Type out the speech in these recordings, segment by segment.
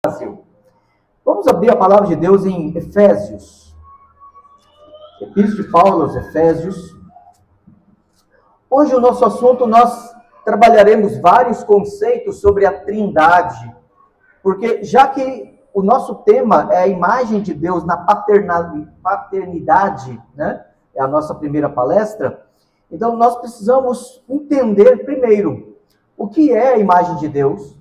Brasil. Vamos abrir a palavra de Deus em Efésios. Epístola de Paulo aos Efésios. Hoje o nosso assunto, nós trabalharemos vários conceitos sobre a Trindade, porque já que o nosso tema é a imagem de Deus na paternidade, né? É a nossa primeira palestra. Então nós precisamos entender primeiro o que é a imagem de Deus.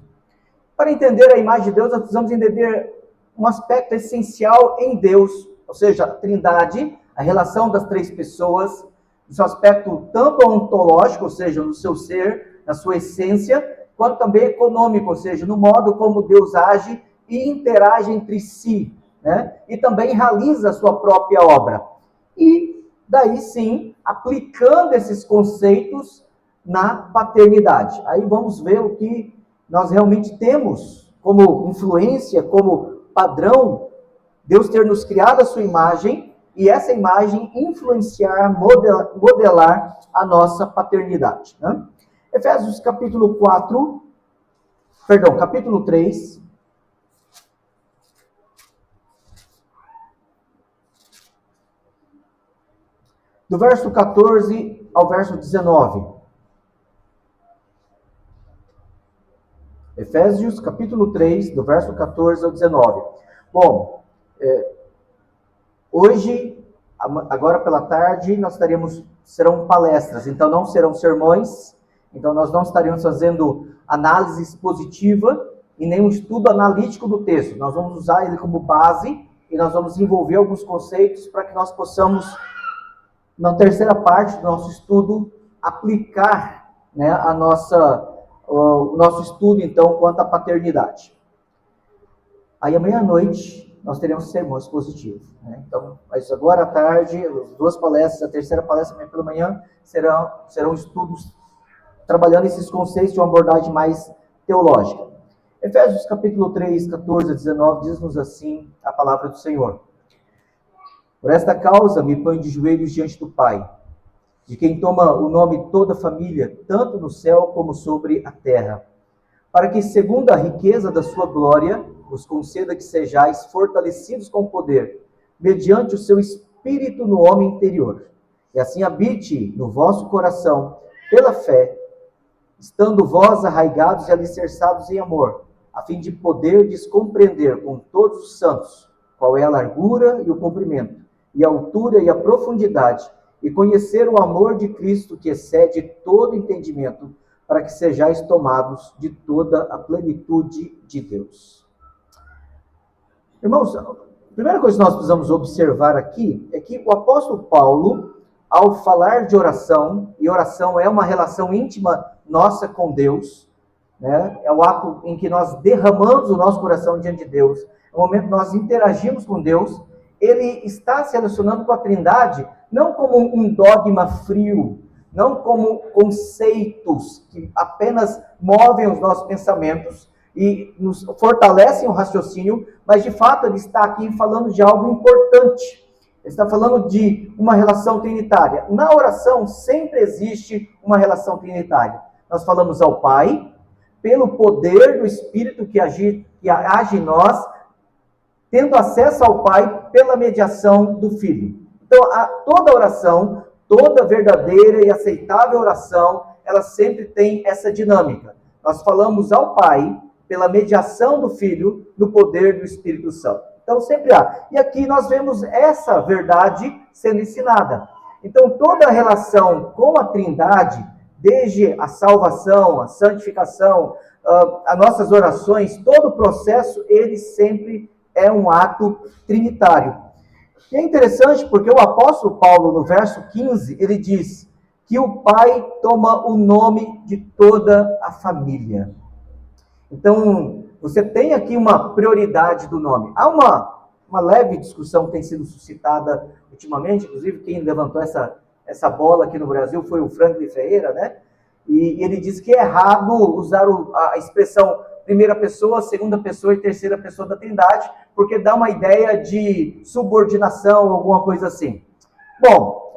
Para entender a imagem de Deus, nós precisamos entender um aspecto essencial em Deus, ou seja, a Trindade, a relação das três pessoas, no seu aspecto tanto ontológico, ou seja, no seu ser, na sua essência, quanto também econômico, ou seja, no modo como Deus age e interage entre si, né? E também realiza a sua própria obra. E daí sim, aplicando esses conceitos na paternidade. Aí vamos ver o que nós realmente temos como influência, como padrão, Deus ter nos criado a sua imagem e essa imagem influenciar, modelar a nossa paternidade, né? Efésios capítulo 3. Do verso 14 ao verso 19. Efésios, capítulo 3, do verso 14 ao 19. Bom, hoje, agora pela tarde, serão palestras, então não serão sermões, então nós não estaremos fazendo análise expositiva e nem um estudo analítico do texto. Nós vamos usar ele como base e nós vamos envolver alguns conceitos para que nós possamos, na terceira parte do nosso estudo, aplicar, né, o nosso estudo, então, quanto à paternidade. Aí, amanhã à noite, nós teremos sermão expositivo, né? Então, mas agora à tarde, as duas palestras, a terceira palestra amanhã pela manhã, serão estudos trabalhando esses conceitos de uma abordagem mais teológica. Efésios capítulo 3, 14 a 19, diz-nos assim a palavra do Senhor. Por esta causa, me ponho de joelhos diante do Pai, de quem toma o nome toda a família, tanto no céu como sobre a terra, para que, segundo a riqueza da sua glória, vos conceda que sejais fortalecidos com poder, mediante o seu Espírito no homem interior, e assim habite no vosso coração, pela fé, estando vós arraigados e alicerçados em amor, a fim de poderdes compreender com todos os santos qual é a largura e o comprimento, e a altura e a profundidade, e conhecer o amor de Cristo que excede todo entendimento, para que sejais tomados de toda a plenitude de Deus. Irmãos, a primeira coisa que nós precisamos observar aqui é que o apóstolo Paulo, ao falar de oração, e oração é uma relação íntima nossa com Deus, né? É o ato em que nós derramamos o nosso coração diante de Deus, é o momento que nós interagimos com Deus. Ele está se relacionando com a Trindade não como um dogma frio, não como conceitos que apenas movem os nossos pensamentos e nos fortalecem o raciocínio, mas de fato ele está aqui falando de algo importante. Ele está falando de uma relação trinitária. Na oração sempre existe uma relação trinitária. Nós falamos ao Pai, pelo poder do Espírito que age em nós, tendo acesso ao Pai pela mediação do Filho. Então, toda oração, toda verdadeira e aceitável oração, ela sempre tem essa dinâmica. Nós falamos ao Pai pela mediação do Filho, no poder do Espírito Santo. Então, sempre há. E aqui nós vemos essa verdade sendo ensinada. Então, toda a relação com a Trindade, desde a salvação, a santificação, as nossas orações, todo o processo, ele sempre é um ato trinitário. E é interessante porque o apóstolo Paulo, no verso 15, ele diz que o Pai toma o nome de toda a família. Então, você tem aqui uma prioridade do nome. Há uma leve discussão que tem sido suscitada ultimamente, inclusive quem levantou essa bola aqui no Brasil foi o Franklin Ferreira, né? E ele diz que é errado usar a expressão primeira pessoa, segunda pessoa e terceira pessoa da Trindade, porque dá uma ideia de subordinação, alguma coisa assim. Bom,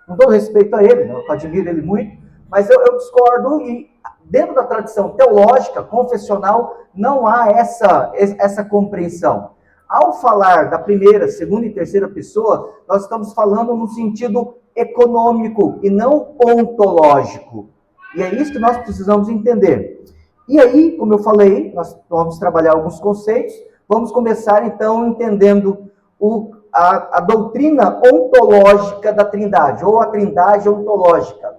com todo respeito a ele, eu admiro ele muito, mas eu discordo e dentro da tradição teológica, confessional, não há essa compreensão. Ao falar da primeira, segunda e terceira pessoa, nós estamos falando no sentido econômico e não ontológico. E é isso que nós precisamos entender. E aí, como eu falei, nós vamos trabalhar alguns conceitos. Vamos começar, então, entendendo a doutrina ontológica da Trindade, ou a Trindade ontológica.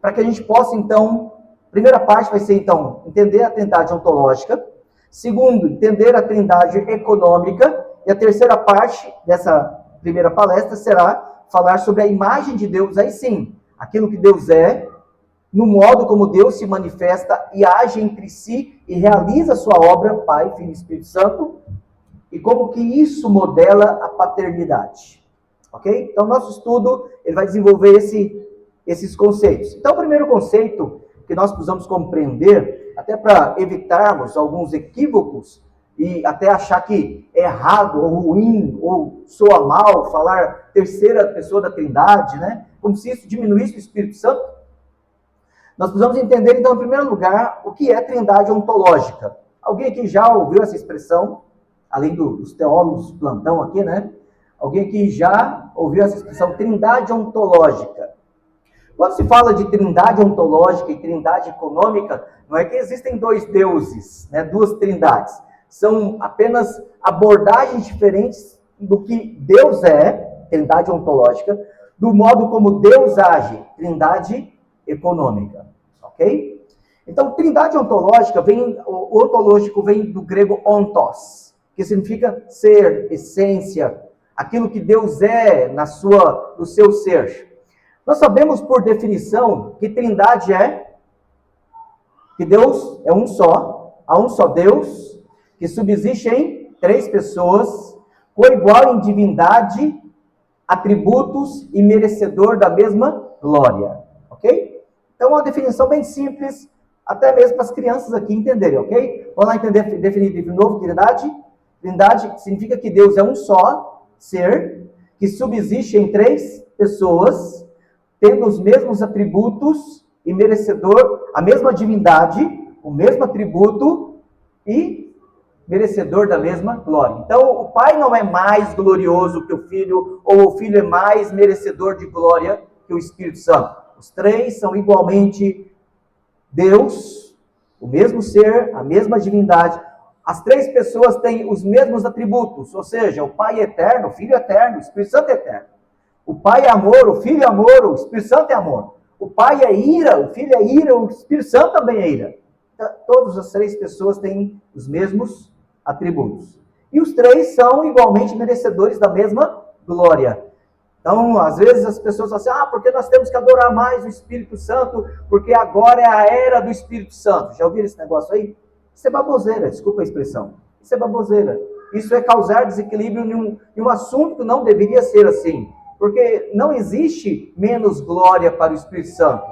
Para que a gente possa, então, a primeira parte vai ser, então, entender a Trindade ontológica. Segundo, entender a Trindade econômica. E a terceira parte dessa primeira palestra será falar sobre a imagem de Deus, aí sim, aquilo que Deus é, no modo como Deus se manifesta e age entre si e realiza a sua obra, Pai, Filho e Espírito Santo, e como que isso modela a paternidade. Ok? Então, nosso estudo ele vai desenvolver esses conceitos. Então, o primeiro conceito que nós precisamos compreender, até para evitarmos alguns equívocos e até achar que é errado ou ruim ou soa mal falar terceira pessoa da Trindade, né? Como se isso diminuísse o Espírito Santo. Nós precisamos entender, então, em primeiro lugar, o que é Trindade ontológica. Alguém aqui já ouviu essa expressão? Além dos teólogos plantão aqui, né? Alguém aqui já ouviu essa expressão, Trindade ontológica. Quando se fala de Trindade ontológica e Trindade econômica, não é que existem dois deuses, né? Duas trindades. São apenas abordagens diferentes do que Deus é, Trindade ontológica, do modo como Deus age, Trindade econômica. Ok? Então, Trindade ontológica, o ontológico vem do grego ontos, que significa ser, essência, aquilo que Deus é no seu ser. Nós sabemos, por definição, que Trindade que Deus é um só, há um só Deus, que subsiste em três pessoas, coigual em divindade, atributos e merecedor da mesma glória. Ok? Então, uma definição bem simples, até mesmo para as crianças aqui entenderem, ok? Vamos lá definir de novo Trindade. Trindade significa que Deus é um só ser, que subsiste em três pessoas, tendo os mesmos atributos e merecedor, a mesma divindade, o mesmo atributo e merecedor da mesma glória. Então, o Pai não é mais glorioso que o Filho, ou o Filho é mais merecedor de glória que o Espírito Santo. Os três são igualmente Deus, o mesmo ser, a mesma divindade. As três pessoas têm os mesmos atributos, ou seja, o Pai é eterno, o Filho é eterno, o Espírito Santo é eterno. O Pai é amor, o Filho é amor, o Espírito Santo é amor. O Pai é ira, o Filho é ira, o Espírito Santo também é ira. Então, todas as três pessoas têm os mesmos atributos. E os três são igualmente merecedores da mesma glória. Então, às vezes as pessoas falam assim, porque nós temos que adorar mais o Espírito Santo, porque agora é a era do Espírito Santo. Já ouviram esse negócio aí? Isso é baboseira, desculpa a expressão. Isso é baboseira. Isso é causar desequilíbrio em um assunto que não deveria ser assim. Porque não existe menos glória para o Espírito Santo.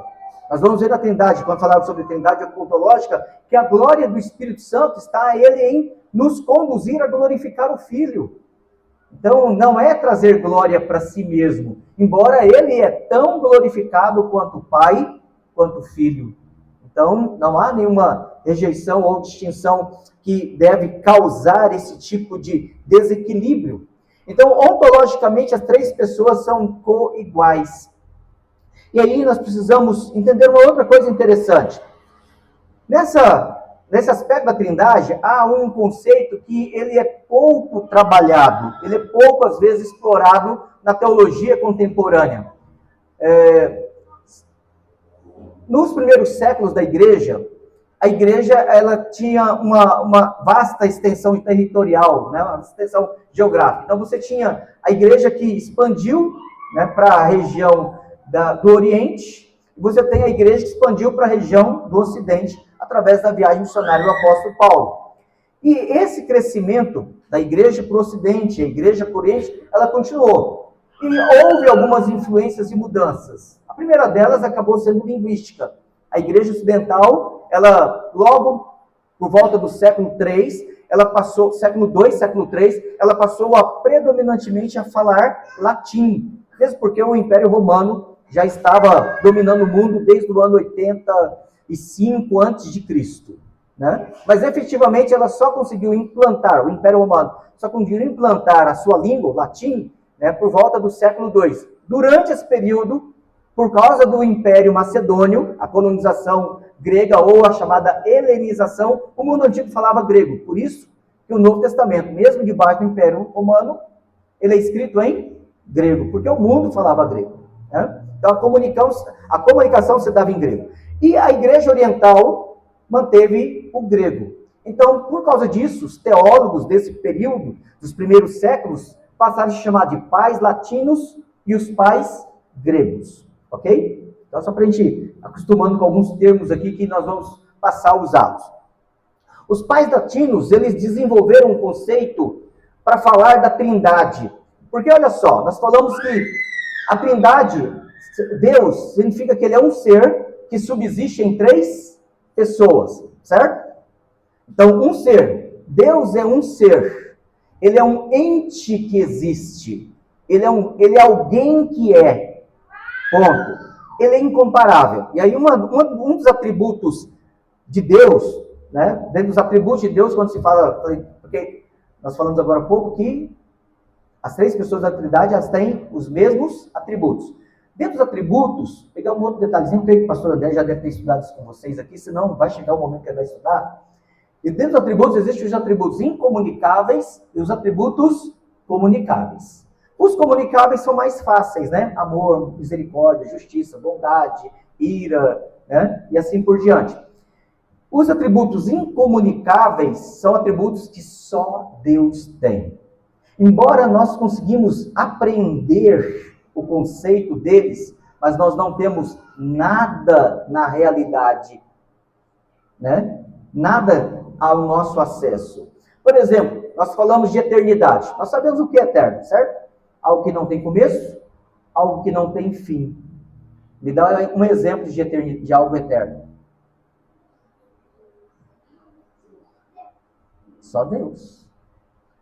Nós vamos ver na Trindade, quando falamos sobre Trindade ontológica, que a glória do Espírito Santo está a Ele em nos conduzir a glorificar o Filho. Então, não é trazer glória para si mesmo, embora Ele é tão glorificado quanto o Pai, quanto o Filho. Então, não há nenhuma rejeição ou distinção que deve causar esse tipo de desequilíbrio. Então, ontologicamente, as três pessoas são coiguais. E aí nós precisamos entender uma outra coisa interessante. Nesse aspecto da Trindade, há um conceito que ele é pouco trabalhado, ele é pouco, às vezes, explorado na teologia contemporânea. Nos primeiros séculos da igreja, a igreja ela tinha uma vasta extensão territorial, né, uma extensão geográfica. Então, você tinha a igreja que expandiu, né, para a região do Oriente, e você tem a igreja que expandiu para a região do Ocidente, através da viagem missionária do apóstolo Paulo. E esse crescimento da igreja para o Ocidente, a igreja para o Oriente, ela continuou. E houve algumas influências e mudanças. A primeira delas acabou sendo linguística. A igreja ocidental, ela logo por volta do século III, ela passou, século II, século III, ela passou predominantemente a falar latim. Mesmo porque o Império Romano já estava dominando o mundo desde o ano 80, 5 antes de Cristo, né? Mas efetivamente ela só conseguiu implantar, o Império Romano só conseguiu implantar a sua língua, o latim, né, por volta do século II. Durante esse período, por causa do Império Macedônio, a colonização grega ou a chamada helenização, o mundo antigo falava grego. Por isso que o Novo Testamento, mesmo debaixo do Império Romano, ele é escrito em grego, porque o mundo falava grego, né? Então a comunicação se dava em grego. E a Igreja Oriental manteve o grego. Então, por causa disso, os teólogos desse período, dos primeiros séculos, passaram a se chamar de pais latinos e os pais gregos. Ok? Então, só para a gente ir acostumando com alguns termos aqui que nós vamos passar a usá-los. Os pais latinos, eles desenvolveram um conceito para falar da Trindade. Porque, olha só, nós falamos que a Trindade, Deus, significa que ele é um ser que subsiste em 3 pessoas, certo? Então, um ser. Deus é um ser. Ele é um ente que existe. Ele é alguém que é. Ponto. Ele é incomparável. E aí, um dos atributos de Deus, né? Dentro dos atributos de Deus, quando se fala, porque nós falamos agora há pouco que as 3 pessoas da Trindade, elas têm os mesmos atributos. Dentro dos atributos, pegar um outro detalhezinho, creio que o pastor André já deve ter estudado isso com vocês aqui, senão vai chegar o momento que ele vai estudar. E dentro dos atributos, existem os atributos incomunicáveis e os atributos comunicáveis. Os comunicáveis são mais fáceis, né? Amor, misericórdia, justiça, bondade, ira, né? E assim por diante. Os atributos incomunicáveis são atributos que só Deus tem. Embora nós conseguimos aprender o conceito deles, mas nós não temos nada na realidade, né? Nada ao nosso acesso. Por exemplo, nós falamos de eternidade. Nós sabemos o que é eterno, certo? Algo que não tem começo, algo que não tem fim. Me dá um exemplo de algo eterno. Só Deus.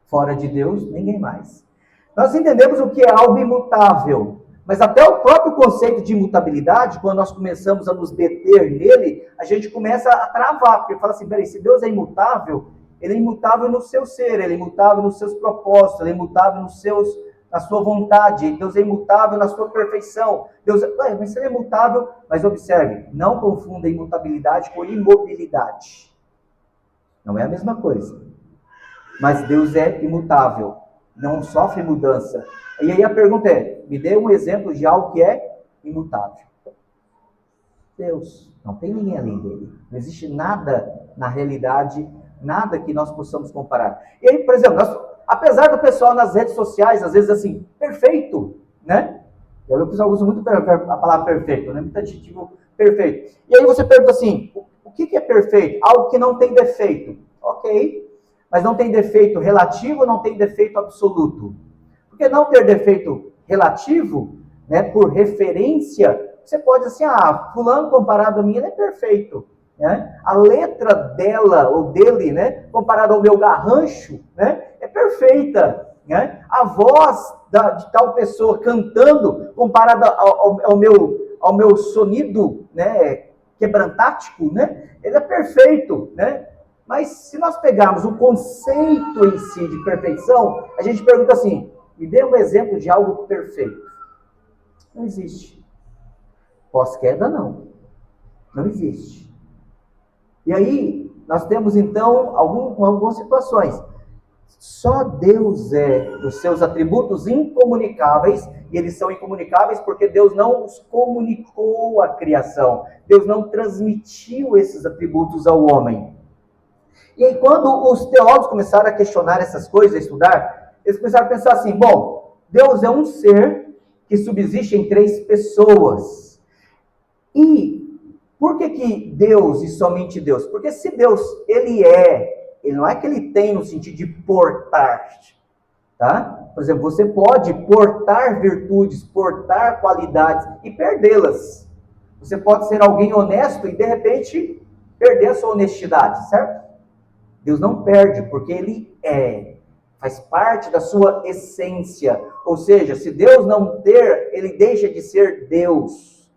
Fora de Deus, ninguém mais. Nós entendemos o que é algo imutável, mas até o próprio conceito de imutabilidade, quando nós começamos a nos deter nele, a gente começa a travar, porque fala assim, peraí, se Deus é imutável, ele é imutável no seu ser, ele é imutável nos seus propósitos, ele é imutável na sua vontade, Deus é imutável na sua perfeição. Mas se ele é imutável, mas observe, não confunda imutabilidade com imobilidade. Não é a mesma coisa. Mas Deus é imutável, não sofre mudança. E aí a pergunta é, me dê um exemplo de algo que é imutável. Deus, não tem ninguém além dele. Não existe nada na realidade, nada que nós possamos comparar. E aí, por exemplo, apesar do pessoal nas redes sociais, às vezes assim, perfeito, né? O pessoal usa muito a palavra perfeito, né? Muito adjetivo perfeito. E aí você pergunta assim, o que é perfeito? Algo que não tem defeito. Ok. Mas não tem defeito relativo, não tem defeito absoluto. Porque não ter defeito relativo, né, por referência, você pode dizer assim, fulano comparado a mim, ele é perfeito. Né? A letra dela ou dele, né, comparado ao meu garrancho, né, é perfeita. Né? A voz de tal pessoa cantando, comparada ao meu sonido, né, quebrantático, né, ele é perfeito. Né? Mas se nós pegarmos o conceito em si de perfeição, a gente pergunta assim, me dê um exemplo de algo perfeito. Não existe. Pós-queda, não. Não existe. E aí, nós temos então algumas situações. Só Deus é os seus atributos incomunicáveis, e eles são incomunicáveis porque Deus não os comunicou à criação. Deus não transmitiu esses atributos ao homem. E aí, quando os teólogos começaram a questionar essas coisas, a estudar, eles começaram a pensar assim, bom, Deus é um ser que subsiste em 3 pessoas. E por que Deus e somente Deus? Porque se Deus, ele não é que ele tem no sentido de portar, tá? Por exemplo, você pode portar virtudes, portar qualidades e perdê-las. Você pode ser alguém honesto e, de repente, perder a sua honestidade, certo? Deus não perde, porque ele faz parte da sua essência. Ou seja, se Deus não ter, ele deixa de ser Deus.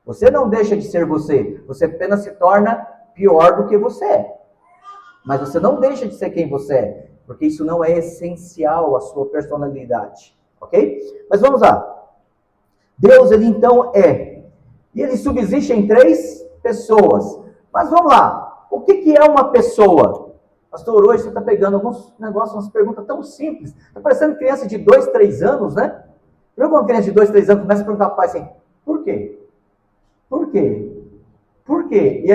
Você não deixa de ser você. Você apenas se torna pior do que você é. Mas você não deixa de ser quem você é. Porque isso não é essencial à sua personalidade. Ok? Mas vamos lá. Deus, ele então é. E ele subsiste em 3 pessoas. Mas vamos lá. O que é uma pessoa? Pastor, hoje você está pegando alguns negócios, umas perguntas tão simples. Está parecendo criança de 2, 3 anos, né? Viu quando criança de 2, 3 anos começa a perguntar para o pai assim, por quê? Por quê? Por quê? E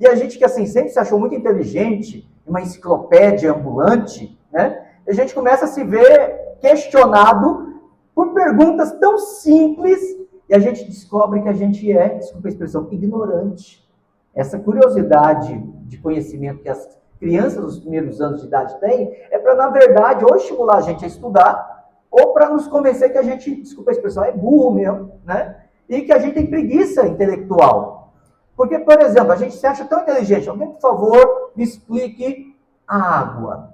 a gente que assim, sempre se achou muito inteligente, uma enciclopédia ambulante, né? A gente começa a se ver questionado por perguntas tão simples e a gente descobre que a gente é, desculpa a expressão, ignorante. Essa curiosidade de conhecimento que as crianças dos primeiros anos de idade têm é para, na verdade, ou estimular a gente a estudar, ou para nos convencer que a gente, desculpa a expressão, é burro mesmo, né? E que a gente tem preguiça intelectual. Porque, por exemplo, a gente se acha tão inteligente. Alguém, por favor, me explique a água.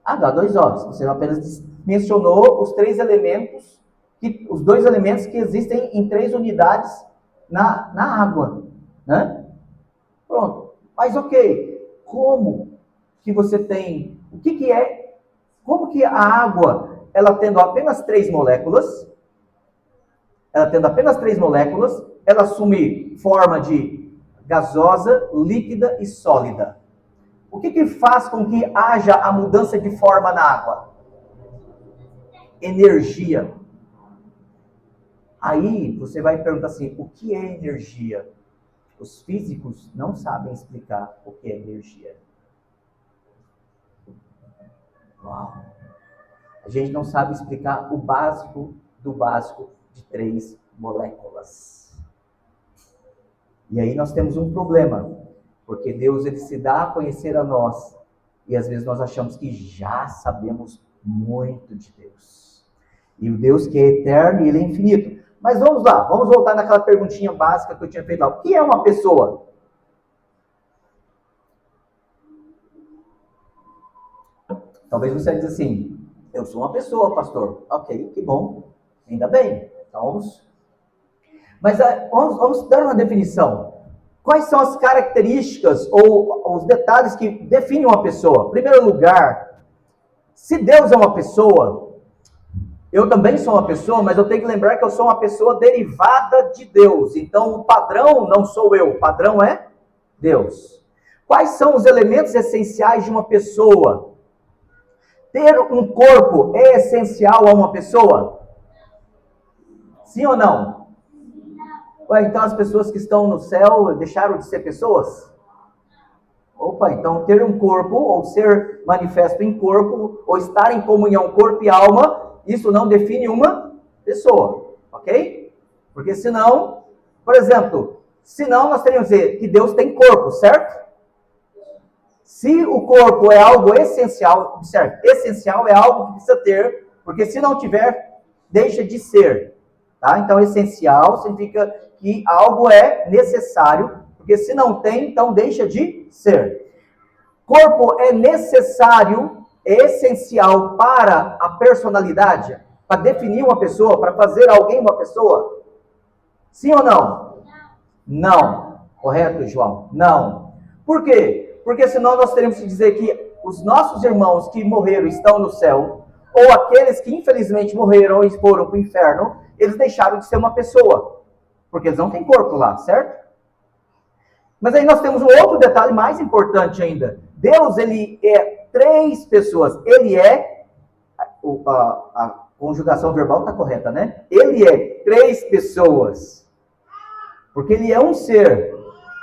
H2O. Você apenas mencionou os 3 elementos, os 2 elementos que existem em 3 unidades na água, né? Pronto. Mas ok, como que você tem, como que a água, ela tendo apenas 3 moléculas, ela assume forma de gasosa, líquida e sólida. O que faz com que haja a mudança de forma na água? Energia. Aí você vai perguntar assim, o que é energia? Os físicos não sabem explicar o que é energia. Uau! A gente não sabe explicar o básico do básico de 3 moléculas. E aí nós temos um problema, porque Deus, ele se dá a conhecer a nós, e às vezes nós achamos que já sabemos muito de Deus. E o Deus que é eterno e ele é infinito. Mas vamos lá, vamos voltar naquela perguntinha básica que eu tinha feito lá. O que é uma pessoa? Talvez você diga assim, eu sou uma pessoa, pastor. Ok, que bom, ainda bem. Então vamos dar uma definição. Quais são as características ou os detalhes que definem uma pessoa? Em primeiro lugar, se Deus é uma pessoa, eu também sou uma pessoa, mas eu tenho que lembrar que eu sou uma pessoa derivada de Deus. Então, o padrão não sou eu, o padrão é Deus. Quais são os elementos essenciais de uma pessoa? Ter um corpo é essencial a uma pessoa? Sim ou não? Ué, então as pessoas que estão no céu deixaram de ser pessoas? Opa, então ter um corpo, ou ser manifesto em corpo, ou estar em comunhão corpo e alma, isso não define uma pessoa, ok? Porque senão, por exemplo, senão nós teríamos que dizer que Deus tem corpo, certo? Se o corpo é algo essencial, observe, essencial é algo que precisa ter, porque se não tiver, deixa de ser, tá? Então, essencial significa que algo é necessário, porque se não tem, então deixa de ser. Corpo é necessário, é essencial para a personalidade, para definir uma pessoa, para fazer alguém uma pessoa? Sim ou não? Não. Correto, João? Não. Por quê? Porque senão nós teríamos que dizer que os nossos irmãos que morreram estão no céu, ou aqueles que infelizmente morreram e foram para o inferno, eles deixaram de ser uma pessoa, porque eles não têm corpo lá, certo? Mas aí nós temos um outro detalhe mais importante ainda. Deus, ele é 3 pessoas. Ele é, a conjugação verbal está correta, né? Ele é 3 pessoas. Porque ele é um ser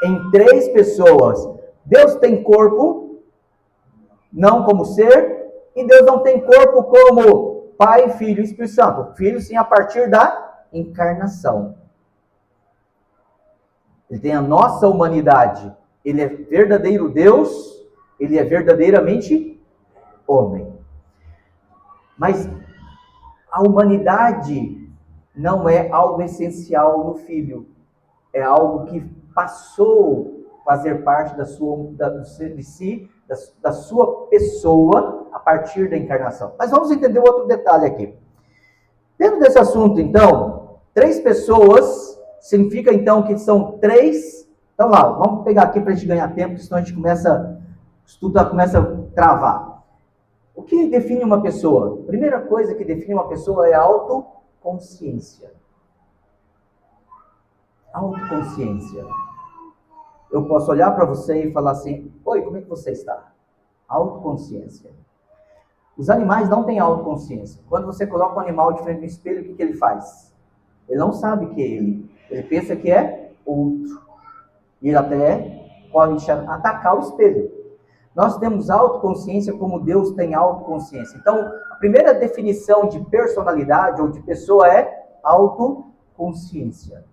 em 3 pessoas. Deus tem corpo, não como ser, e Deus não tem corpo como Pai, Filho e Espírito Santo. Filho, sim, a partir da encarnação. Ele tem a nossa humanidade. Ele é verdadeiro Deus, ele é verdadeiramente homem. Mas a humanidade não é algo essencial no Filho. É algo que passou a fazer parte da sua pessoa a partir da encarnação. Mas vamos entender outro detalhe aqui. Dentro desse assunto, então, 3 pessoas significa então que são 3. Então lá, vamos pegar aqui para a gente ganhar tempo, senão a gente começa, o estudo começa a travar. O que define uma pessoa? A primeira coisa que define uma pessoa é a autoconsciência. Autoconsciência. Eu posso olhar para você e falar assim: oi, como é que você está? Autoconsciência. Os animais não têm autoconsciência. Quando você coloca um animal de frente no espelho, o que ele faz? Ele não sabe que é ele. Ele pensa que é outro. E ele até pode atacar o espelho. Nós temos autoconsciência como Deus tem autoconsciência. Então, a primeira definição de personalidade ou de pessoa é autoconsciência.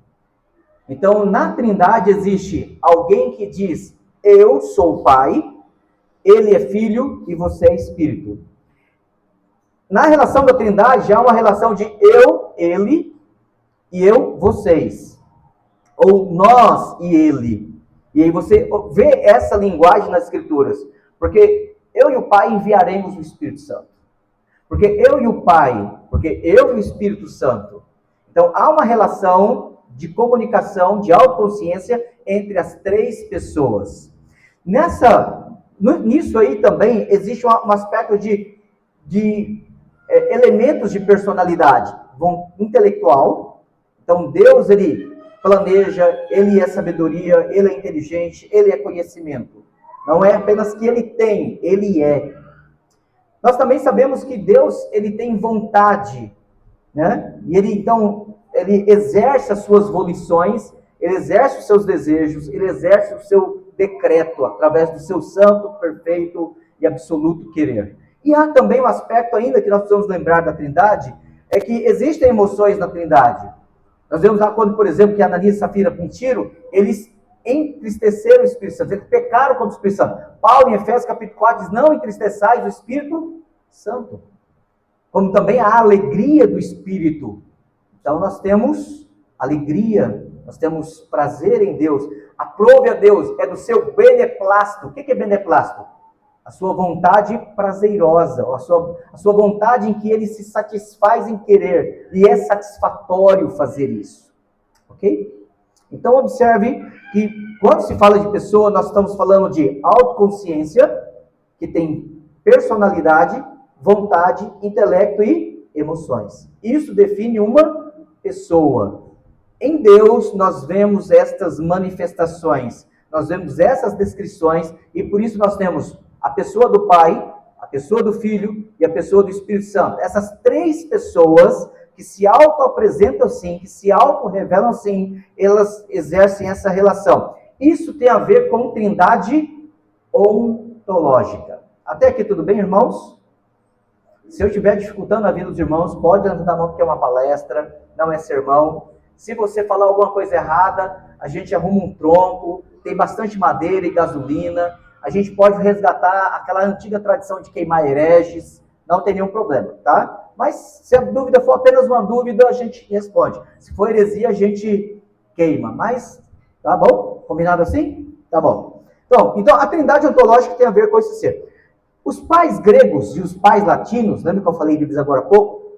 Então, na Trindade existe alguém que diz: eu sou o Pai, ele é Filho e você é Espírito. Na relação da Trindade, há uma relação de eu, ele, e eu, vocês. Ou nós e ele. E aí você vê essa linguagem nas Escrituras. Porque eu e o Pai enviaremos o Espírito Santo. Porque eu e o Pai, porque eu e o Espírito Santo. Então, há uma relação de comunicação, de autoconsciência entre as 3 pessoas. Nisso aí também existe um aspecto de elementos de personalidade. Intelectual. Então, Deus, ele planeja, ele é sabedoria, ele é inteligente, ele é conhecimento. Não é apenas que ele tem, ele é. Nós também sabemos que Deus, ele tem vontade, né? E ele, então, ele exerce as suas volições, ele exerce os seus desejos, ele exerce o seu decreto através do seu santo, perfeito e absoluto querer. E há também um aspecto ainda que nós precisamos lembrar da Trindade, é que existem emoções na Trindade. Nós vemos lá quando, por exemplo, que Ananias e Safira mentiram, eles entristeceram o Espírito Santo, eles pecaram contra o Espírito Santo. Paulo, em Efésios capítulo 4, diz: não entristeçais o Espírito Santo. Como também a alegria do Espírito. Então nós temos alegria, nós temos prazer em Deus. Aprove a Deus, é do seu beneplácito. O que é beneplácito? A sua vontade prazerosa, a sua vontade em que ele se satisfaz em querer. E é satisfatório fazer isso. Ok? Então observe que quando se fala de pessoa, nós estamos falando de autoconsciência, que tem personalidade, vontade, intelecto e emoções. Isso define uma pessoa. Em Deus nós vemos estas manifestações, nós vemos essas descrições, e por isso nós temos a pessoa do Pai, a pessoa do Filho e a pessoa do Espírito Santo. Essas 3 pessoas que se auto-apresentam assim, que se auto-revelam assim, elas exercem essa relação. Isso tem a ver com trindade ontológica. Até aqui tudo bem, irmãos? Se eu estiver dificultando a vida dos irmãos, pode levantar a mão, porque é uma palestra, não é sermão. Se você falar alguma coisa errada, a gente arruma um tronco, tem bastante madeira e gasolina, a gente pode resgatar aquela antiga tradição de queimar hereges, não tem nenhum problema, tá? Mas se a dúvida for apenas uma dúvida, a gente responde. Se for heresia, a gente queima. Mas, tá bom? Combinado assim? Tá bom. Então a trindade ontológica tem a ver com esse ser. Os pais gregos e os pais latinos, lembra que eu falei deles agora há pouco?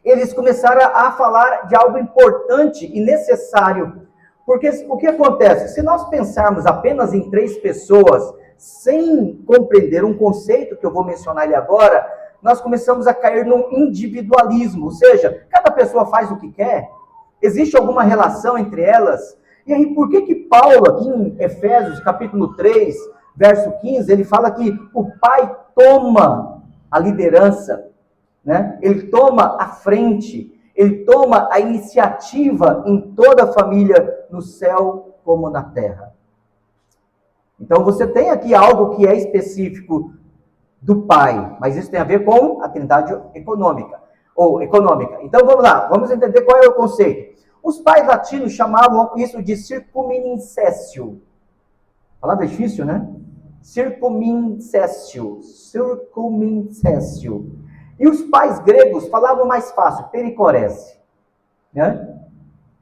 Eles começaram a falar de algo importante e necessário. Porque o que acontece? Se nós pensarmos apenas em 3 pessoas, sem compreender um conceito que eu vou mencionar ali agora, nós começamos a cair num individualismo. Ou seja, cada pessoa faz o que quer, existe alguma relação entre elas. E aí, por que Paulo, aqui em Efésios capítulo 3, verso 15, ele fala que o pai toma a liderança, né? Ele toma a frente, ele toma a iniciativa em toda a família, no céu como na terra. Então você tem aqui algo que é específico do pai, mas isso tem a ver com a trindade econômica. Então vamos lá, vamos entender qual é o conceito. Os pais latinos chamavam isso de circumnincécio. A palavra é difícil, né? Circumnincécio. E os pais gregos falavam mais fácil, pericorese. Né?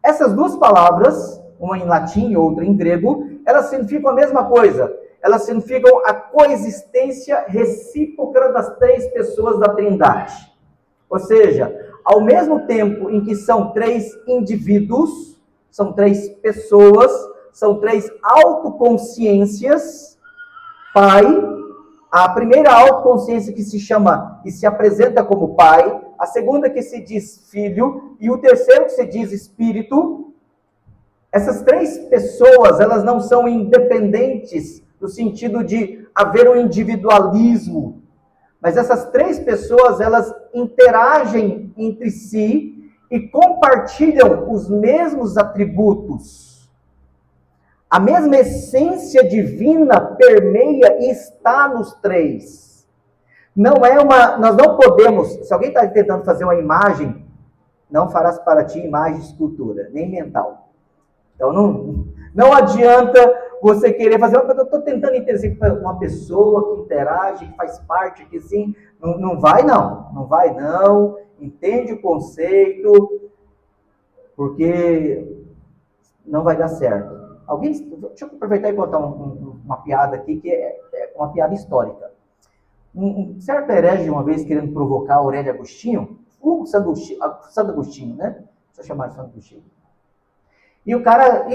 Essas 2 palavras, uma em latim e outra em grego, elas significam a mesma coisa. Elas significam a coexistência recíproca das 3 pessoas da Trindade. Ou seja, ao mesmo tempo em que são três indivíduos, são três pessoas, são três autoconsciências, Pai, a primeira autoconsciência que se chama e se apresenta como Pai, a segunda que se diz Filho e o terceiro que se diz Espírito. Essas três pessoas, elas não são independentes no sentido de haver um individualismo, mas essas três pessoas, elas interagem entre si e compartilham os mesmos atributos. A mesma essência divina permeia e está nos três. Nós não podemos, se alguém está tentando fazer uma imagem, não farás para ti imagem de escultura, nem mental. Então não adianta você querer fazer, eu estou tentando entender uma pessoa que interage, que faz parte, que sim, não vai não, entende o conceito, porque não vai dar certo. Deixa eu aproveitar e contar uma piada aqui, que é uma piada histórica. Um certo herege, uma vez, querendo provocar Aurélio Agostinho, o Santo Agostinho, né? Só chamar de Santo Agostinho. E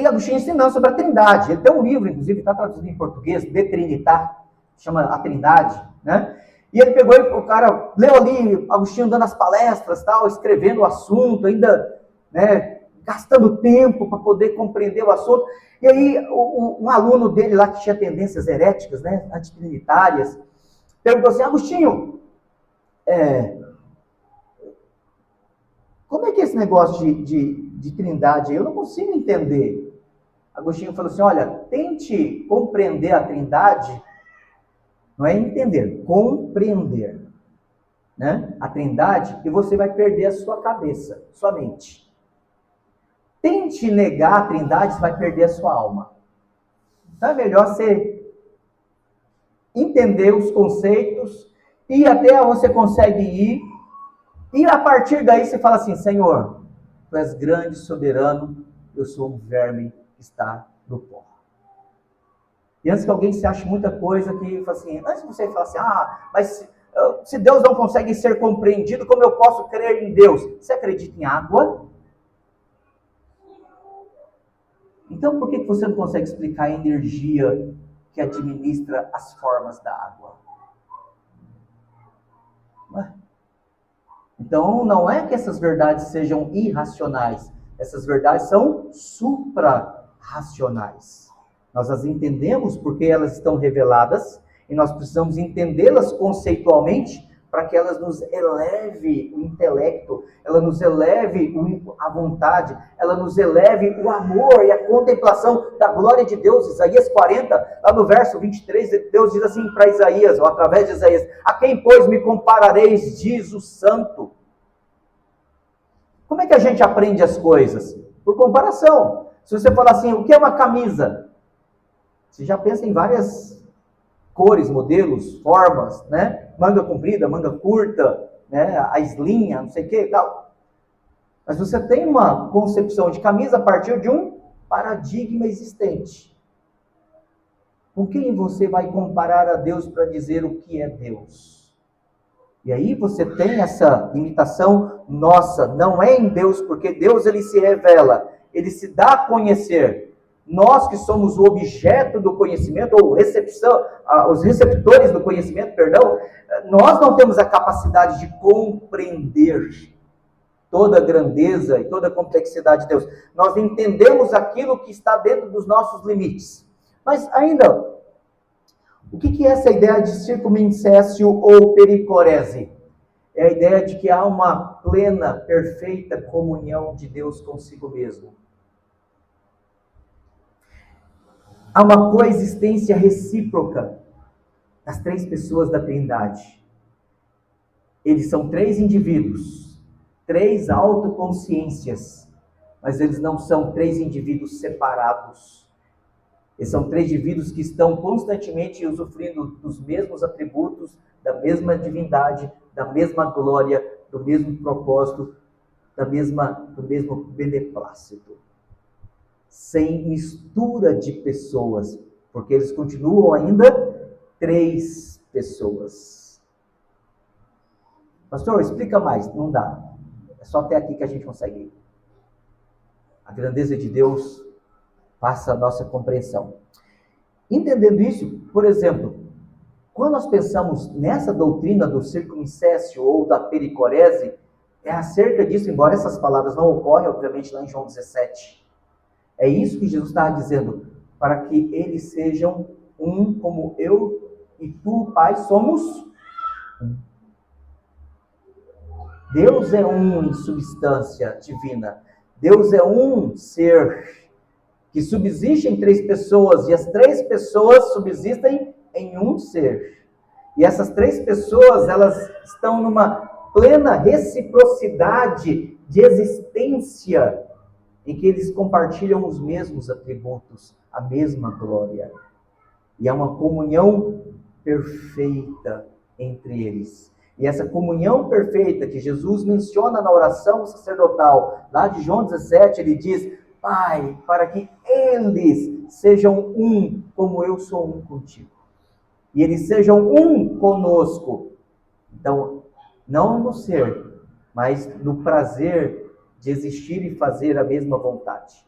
Agostinho ensinando sobre a Trindade. Ele tem um livro, inclusive, está traduzido em português, De Trinitar, chama A Trindade, né? E ele pegou, o cara leu ali, Agostinho dando as palestras, tal, escrevendo o assunto, ainda, né, gastando tempo para poder compreender o assunto. E aí, um aluno dele lá, que tinha tendências heréticas, né, antitrinitárias, perguntou assim: Agostinho, como é que é esse negócio de trindade? Eu não consigo entender. Agostinho falou assim: olha, tente compreender a trindade, não é entender, compreender, né, a trindade, e você vai perder a sua cabeça, sua mente. Tente negar a trindade, você vai perder a sua alma. Então é melhor você entender os conceitos e até você consegue ir. E a partir daí você fala assim: Senhor, Tu és grande, soberano, eu sou um verme que está no pó. E antes que alguém se ache muita coisa, que fala assim, antes de você falar assim: mas se Deus não consegue ser compreendido, como eu posso crer em Deus? Você acredita em água? Então, por que você não consegue explicar a energia que administra as formas da água? Então, não é que essas verdades sejam irracionais. Essas verdades são supra-racionais. Nós as entendemos porque elas estão reveladas e nós precisamos entendê-las conceitualmente para que elas nos eleve o intelecto, ela nos eleve a vontade, ela nos eleve o amor e a contemplação da glória de Deus. Isaías 40, lá no verso 23, Deus diz assim para Isaías, ou através de Isaías: a quem, pois, me comparareis, diz o santo. Como é que a gente aprende as coisas? Por comparação. Se você falar assim, o que é uma camisa? Você já pensa em várias cores, modelos, formas, né? Manga comprida, manga curta, né? A slinha, não sei o que e tal. Mas você tem uma concepção de camisa a partir de um paradigma existente. Com quem você vai comparar a Deus para dizer o que é Deus? E aí você tem essa limitação nossa, não é em Deus, porque Deus ele se revela, ele se dá a conhecer. Nós que somos o objeto do conhecimento, ou os receptores do conhecimento, perdão, nós não temos a capacidade de compreender toda a grandeza e toda a complexidade de Deus. Nós entendemos aquilo que está dentro dos nossos limites. Mas ainda, o que é essa ideia de circumcésio ou pericorese? É a ideia de que há uma plena, perfeita comunhão de Deus consigo mesmo. Há uma coexistência recíproca das três pessoas da Trindade. Eles são três indivíduos, três autoconsciências, mas eles não são três indivíduos separados. Eles são três indivíduos que estão constantemente usufruindo dos mesmos atributos, da mesma divindade, da mesma glória, do mesmo propósito, do mesmo beneplácito. Sem mistura de pessoas, porque eles continuam ainda três pessoas. Pastor, explica mais. Não dá. É só até aqui que a gente consegue ir. A grandeza de Deus passa a nossa compreensão. Entendendo isso, por exemplo, quando nós pensamos nessa doutrina do circuncício ou da pericorese, é acerca disso, embora essas palavras não ocorrem, obviamente, lá em João 17. É isso que Jesus está dizendo, para que eles sejam um como eu e tu, Pai, somos um. Deus é um em substância divina. Deus é um ser que subsiste em três pessoas, e as três pessoas subsistem em um ser. E essas três pessoas, elas estão numa plena reciprocidade de existência, em que eles compartilham os mesmos atributos, a mesma glória. E há uma comunhão perfeita entre eles. E essa comunhão perfeita que Jesus menciona na oração sacerdotal, lá de João 17, ele diz: Pai, para que eles sejam um como eu sou um contigo. E eles sejam um conosco. Então, não no ser, mas no prazer de existir e fazer a mesma vontade.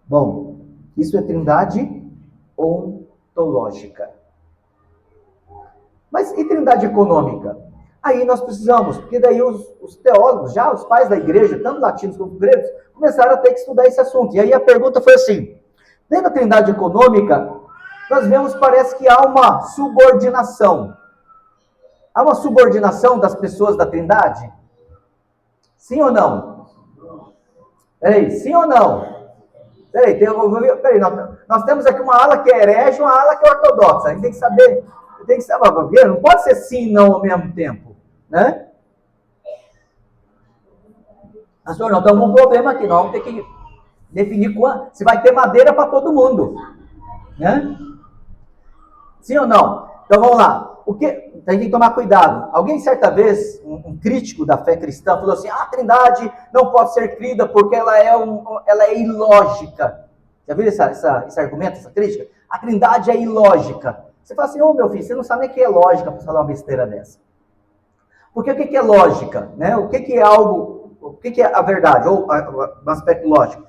Bom, isso é trindade ontológica. Mas e trindade econômica? Aí nós precisamos, porque daí os teólogos, já os pais da igreja, tanto latinos quanto gregos, começaram a ter que estudar esse assunto. E aí a pergunta foi assim: dentro da trindade econômica, nós vemos, parece que há uma subordinação. Há uma subordinação das pessoas da trindade? Sim ou não? Peraí, sim ou não? Peraí, nós temos aqui uma ala que é herege e uma ala que é ortodoxa. A gente tem que saber, não pode ser sim e não ao mesmo tempo, né? Pastor, nós estamos com um problema aqui, nós vamos ter que definir se vai ter madeira para todo mundo, né? Sim ou não? Então vamos lá. A gente tem que tomar cuidado. Alguém certa vez, um crítico da fé cristã, falou assim: a Trindade não pode ser crida porque ela é ilógica. Já viu esse argumento, essa crítica? A Trindade é ilógica. Você fala assim: ô meu filho, você não sabe nem o que é lógica para falar uma besteira dessa. Porque o que é lógica? Né? O que é algo, o que é a verdade, ou um aspecto lógico?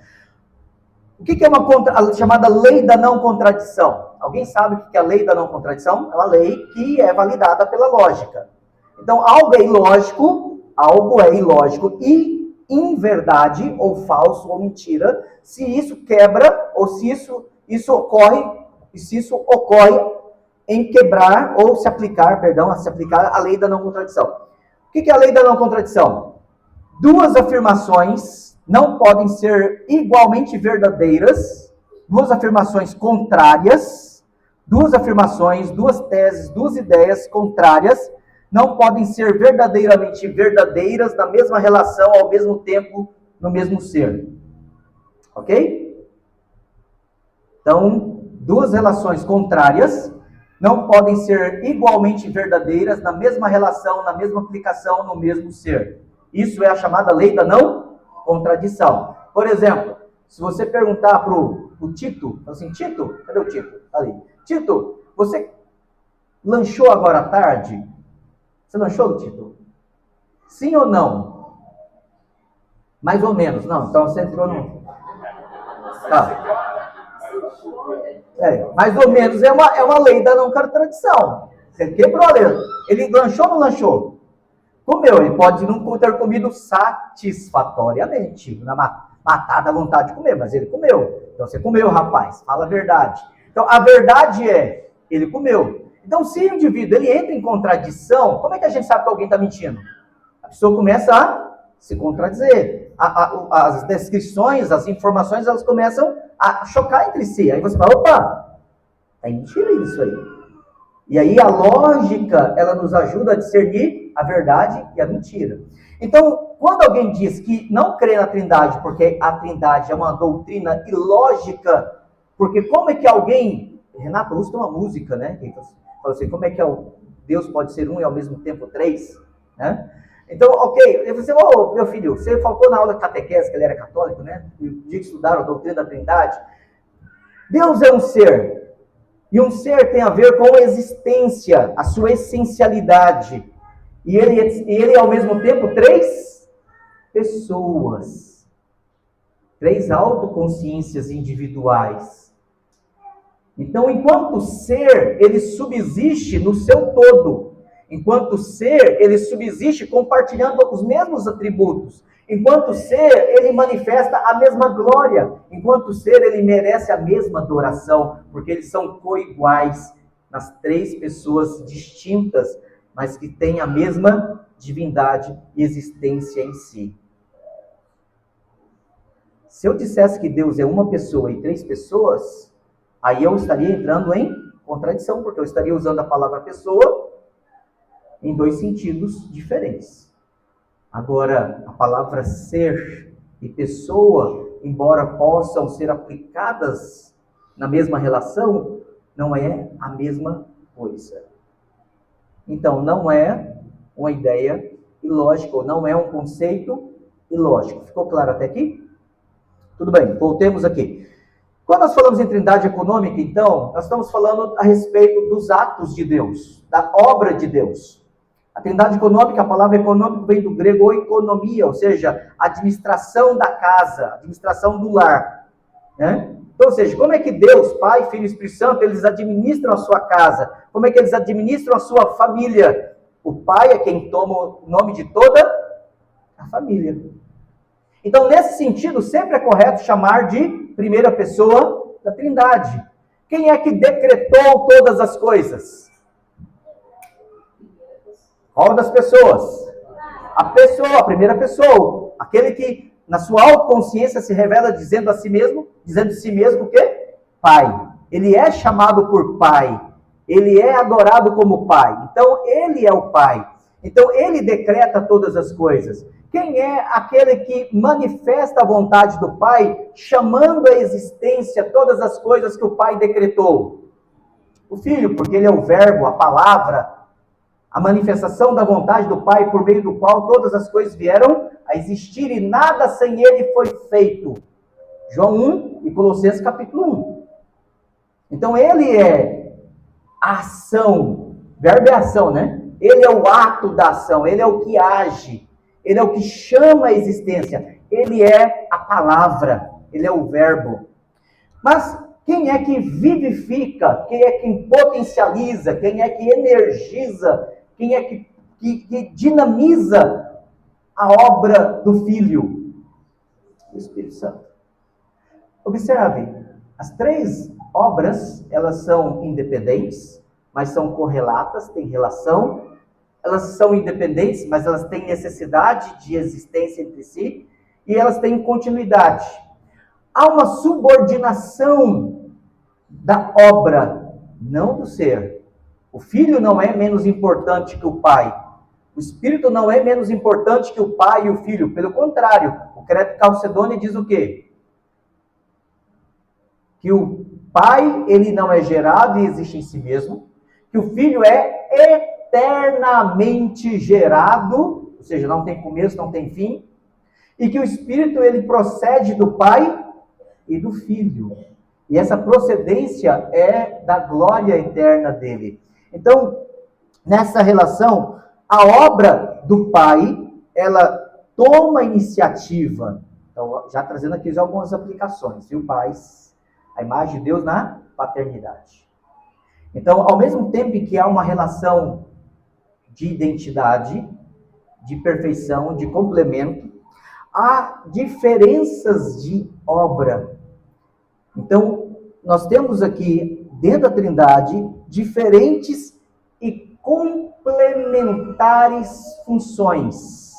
O que é a chamada lei da não contradição? Alguém sabe o que é a lei da não contradição? É uma lei que é validada pela lógica. Então, algo é ilógico e inverdade, ou falso, ou mentira, se isso quebra, ou se isso ocorre em quebrar, ou se aplicar a lei da não contradição. O que é a lei da não contradição? Duas afirmações não podem ser igualmente verdadeiras, duas afirmações contrárias, duas teses, duas ideias contrárias, não podem ser verdadeiramente verdadeiras na mesma relação, ao mesmo tempo, no mesmo ser. Ok? Então, duas relações contrárias não podem ser igualmente verdadeiras na mesma relação, na mesma aplicação, no mesmo ser. Isso é a chamada lei da não contradição. Por exemplo, se você perguntar para o Tito, assim: Tito, cadê o Tito? Ali. Tito, você lanchou agora à tarde? Você lanchou, Tito? Sim ou não? Mais ou menos. Não, então você entrou no... mais ou menos é uma lei da não contradição. Você quebrou a lei. Ele lanchou ou não lanchou? Comeu. Ele pode não ter comido satisfatoriamente, matada a vontade de comer, mas ele comeu. Então você comeu, rapaz, fala a verdade. Então a verdade é, ele comeu. Então se o indivíduo ele entra em contradição, como é que a gente sabe que alguém está mentindo? A pessoa começa a se contradizer. As descrições, as informações, elas começam a chocar entre si. Aí você fala: opa, é mentira isso aí. E aí a lógica, ela nos ajuda a discernir a verdade e a mentira. Então, quando alguém diz que não crê na Trindade porque a Trindade é uma doutrina ilógica, porque como é que alguém... Renato Russo tem uma música, né? Fala assim: como é que Deus pode ser um e ao mesmo tempo três? Né? Então, ok, você, meu filho, você faltou na aula de catequese, que ele era católico, né? No dia que estudaram a doutrina da Trindade. Deus é um ser. E um ser tem a ver com a existência, a sua essencialidade. E ele ao mesmo tempo, três pessoas. Três autoconsciências individuais. Então, enquanto ser, ele subsiste no seu todo. Enquanto ser, ele subsiste compartilhando os mesmos atributos. Enquanto ser, ele manifesta a mesma glória. Enquanto ser, ele merece a mesma adoração, porque eles são coiguais nas três pessoas distintas, mas que têm a mesma divindade e existência em si. Se eu dissesse que Deus é uma pessoa e três pessoas, aí eu estaria entrando em contradição, porque eu estaria usando a palavra pessoa em dois sentidos diferentes. Agora, a palavra ser e pessoa, embora possam ser aplicadas na mesma relação, não é a mesma coisa. Então, não é uma ideia ilógica, ou não é um conceito ilógico. Ficou claro até aqui? Tudo bem, voltemos aqui. Quando nós falamos em trindade econômica, então, nós estamos falando a respeito dos atos de Deus, da obra de Deus. A trindade econômica, a palavra econômico vem do grego oikonomia, ou seja, administração da casa, administração do lar. Né? Então, ou seja, como é que Deus, Pai, Filho e Espírito Santo, eles administram a sua casa? Como é que eles administram a sua família? O Pai é quem toma o nome de toda a família. Então, nesse sentido, sempre é correto chamar de primeira pessoa da trindade. Quem é que decretou todas as coisas? Qual das pessoas? A pessoa, a primeira pessoa. Aquele que, na sua autoconsciência, se revela dizendo de si mesmo o quê? Pai. Ele é chamado por Pai. Ele é adorado como Pai. Então, ele é o Pai. Então, ele decreta todas as coisas. Quem é aquele que manifesta a vontade do Pai, chamando à existência todas as coisas que o Pai decretou? O Filho, porque ele é o verbo, a palavra, a manifestação da vontade do Pai, por meio do qual todas as coisas vieram a existir e nada sem ele foi feito. João 1 e Colossenses capítulo 1. Então ele é a ação, verbo é ação, né? Ele é o ato da ação, ele é o que age, ele é o que chama a existência, ele é a palavra, ele é o verbo. Mas quem é que vivifica, quem é que potencializa, quem é que energiza, quem é que dinamiza a obra do Filho? O Espírito Santo. Observe, as três obras, elas são independentes, mas são correlatas, têm relação. Elas são independentes, mas elas têm necessidade de existência entre si, e elas têm continuidade. Há uma subordinação da obra, não do ser. O Filho não é menos importante que o Pai. O Espírito não é menos importante que o Pai e o Filho. Pelo contrário, o Credo Calcedônia diz o quê? Que o Pai, ele não é gerado e existe em si mesmo. Que o Filho é eternamente gerado, ou seja, não tem começo, não tem fim. E que o Espírito, ele procede do Pai e do Filho. E essa procedência é da glória eterna dele. Então, nessa relação, a obra do Pai, ela toma iniciativa. Então, já trazendo aqui algumas aplicações, viu, pais? A imagem de Deus na paternidade. Então, ao mesmo tempo que há uma relação de identidade, de perfeição, de complemento, há diferenças de obra. Então, nós temos aqui, dentro da Trindade, diferentes e complementares funções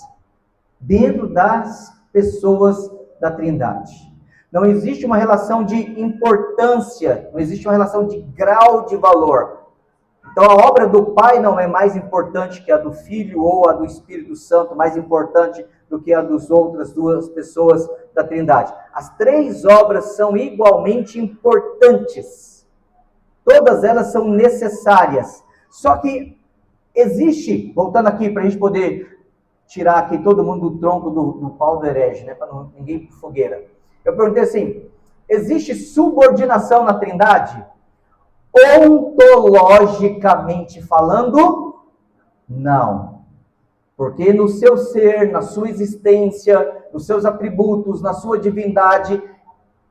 dentro das pessoas da Trindade. Não existe uma relação de importância, não existe uma relação de grau de valor. Então, a obra do Pai não é mais importante que a do Filho ou a do Espírito Santo, mais importante do que a das outras duas pessoas da Trindade. As três obras são igualmente importantes. Todas elas são necessárias. Só que existe, voltando aqui para a gente poder tirar aqui todo mundo do tronco do pau do herege, né, para ninguém ir para fogueira. Eu perguntei assim, existe subordinação na Trindade? Ontologicamente falando, não. Porque no seu ser, na sua existência, nos seus atributos, na sua divindade,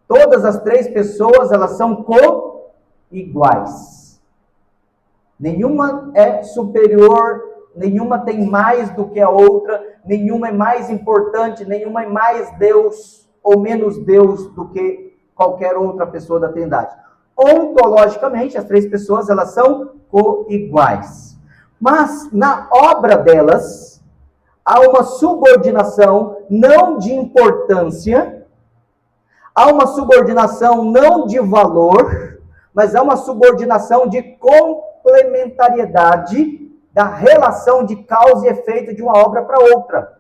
todas as três pessoas, elas são co-iguais. Nenhuma é superior, nenhuma tem mais do que a outra, nenhuma é mais importante, nenhuma é mais Deus ou menos Deus do que qualquer outra pessoa da Trindade. Ontologicamente, as três pessoas, elas são co-iguais. Mas na obra delas, há uma subordinação não de importância, há uma subordinação não de valor, mas há uma subordinação de complementariedade da relação de causa e efeito de uma obra para outra.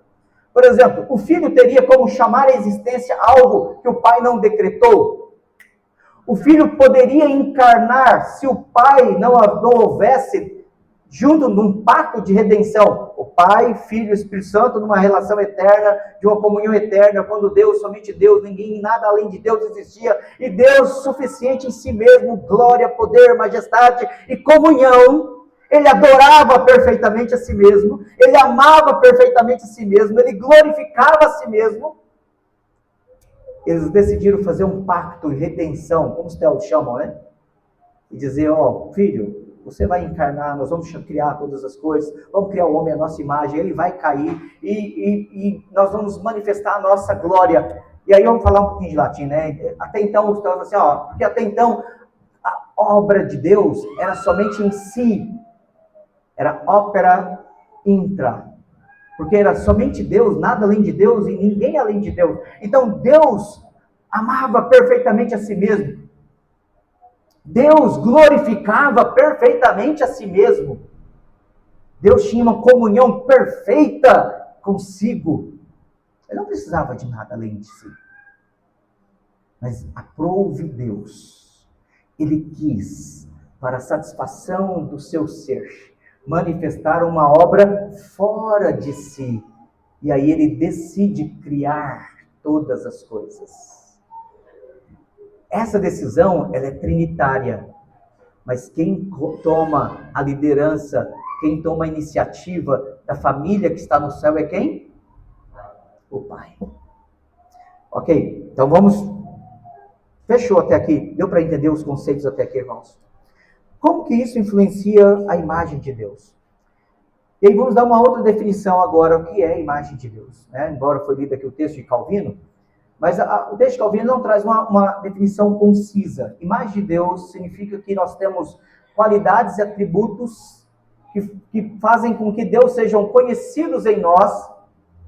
Por exemplo, o filho teria como chamar à existência algo que o pai não decretou? O filho poderia encarnar se o pai não houvesse junto num pacto de redenção, o Pai, Filho e Espírito Santo, numa relação eterna, de uma comunhão eterna, quando Deus, somente Deus, ninguém, nada além de Deus existia, e Deus suficiente em si mesmo, glória, poder, majestade e comunhão. Ele adorava perfeitamente a si mesmo, ele amava perfeitamente a si mesmo, ele glorificava a si mesmo. Eles decidiram fazer um pacto de redenção, como os teólogos chamam, né? E dizer, filho, você vai encarnar, nós vamos criar todas as coisas, vamos criar o homem à nossa imagem, ele vai cair e nós vamos manifestar a nossa glória. E aí vamos falar um pouquinho de latim, né? Até então, os teólogos assim, porque até então a obra de Deus era somente em si, era ópera intra, porque era somente Deus, nada além de Deus e ninguém além de Deus. Então Deus amava perfeitamente a si mesmo. Deus glorificava perfeitamente a si mesmo. Deus tinha uma comunhão perfeita consigo. Ele não precisava de nada além de si. Mas aprove Deus. Ele quis, para a satisfação do seu ser, manifestar uma obra fora de si. E aí ele decide criar todas as coisas. Essa decisão, ela é trinitária, mas quem toma a liderança, quem toma a iniciativa da família que está no céu é quem? O Pai. Ok, então vamos... Fechou até aqui? Deu para entender os conceitos até aqui, irmãos? Como que isso influencia a imagem de Deus? E aí vamos dar uma outra definição agora, o que é a imagem de Deus, né? Embora foi lido aqui o texto de Calvino, mas o texto de Calvino não traz uma definição concisa. Imagem de Deus significa que nós temos qualidades e atributos que fazem com que Deus sejam conhecidos em nós,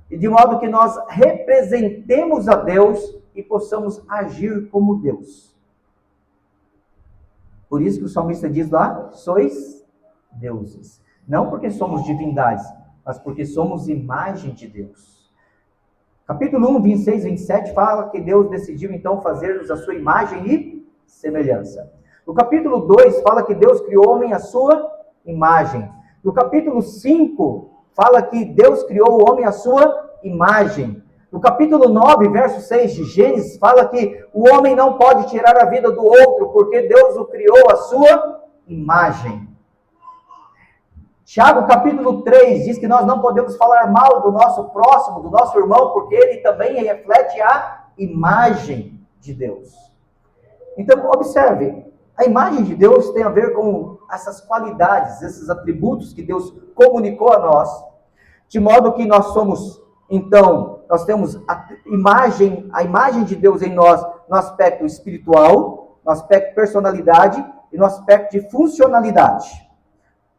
e de modo que nós representemos a Deus e possamos agir como Deus. Por isso que o salmista diz lá, sois deuses. Não porque somos divindades, mas porque somos imagem de Deus. Capítulo 1, 26, 27, fala que Deus decidiu então fazer-nos a sua imagem e semelhança. No capítulo 2, fala que Deus criou o homem à sua imagem. No capítulo 5, fala que Deus criou o homem à sua imagem. No capítulo 9, verso 6 de Gênesis, fala que o homem não pode tirar a vida do outro, porque Deus o criou à sua imagem. Tiago, capítulo 3, diz que nós não podemos falar mal do nosso próximo, do nosso irmão, porque ele também reflete a imagem de Deus. Então, observe, a imagem de Deus tem a ver com essas qualidades, esses atributos que Deus comunicou a nós, de modo que nós somos, então, nós temos a imagem de Deus em nós no aspecto espiritual, no aspecto personalidade e no aspecto de funcionalidade.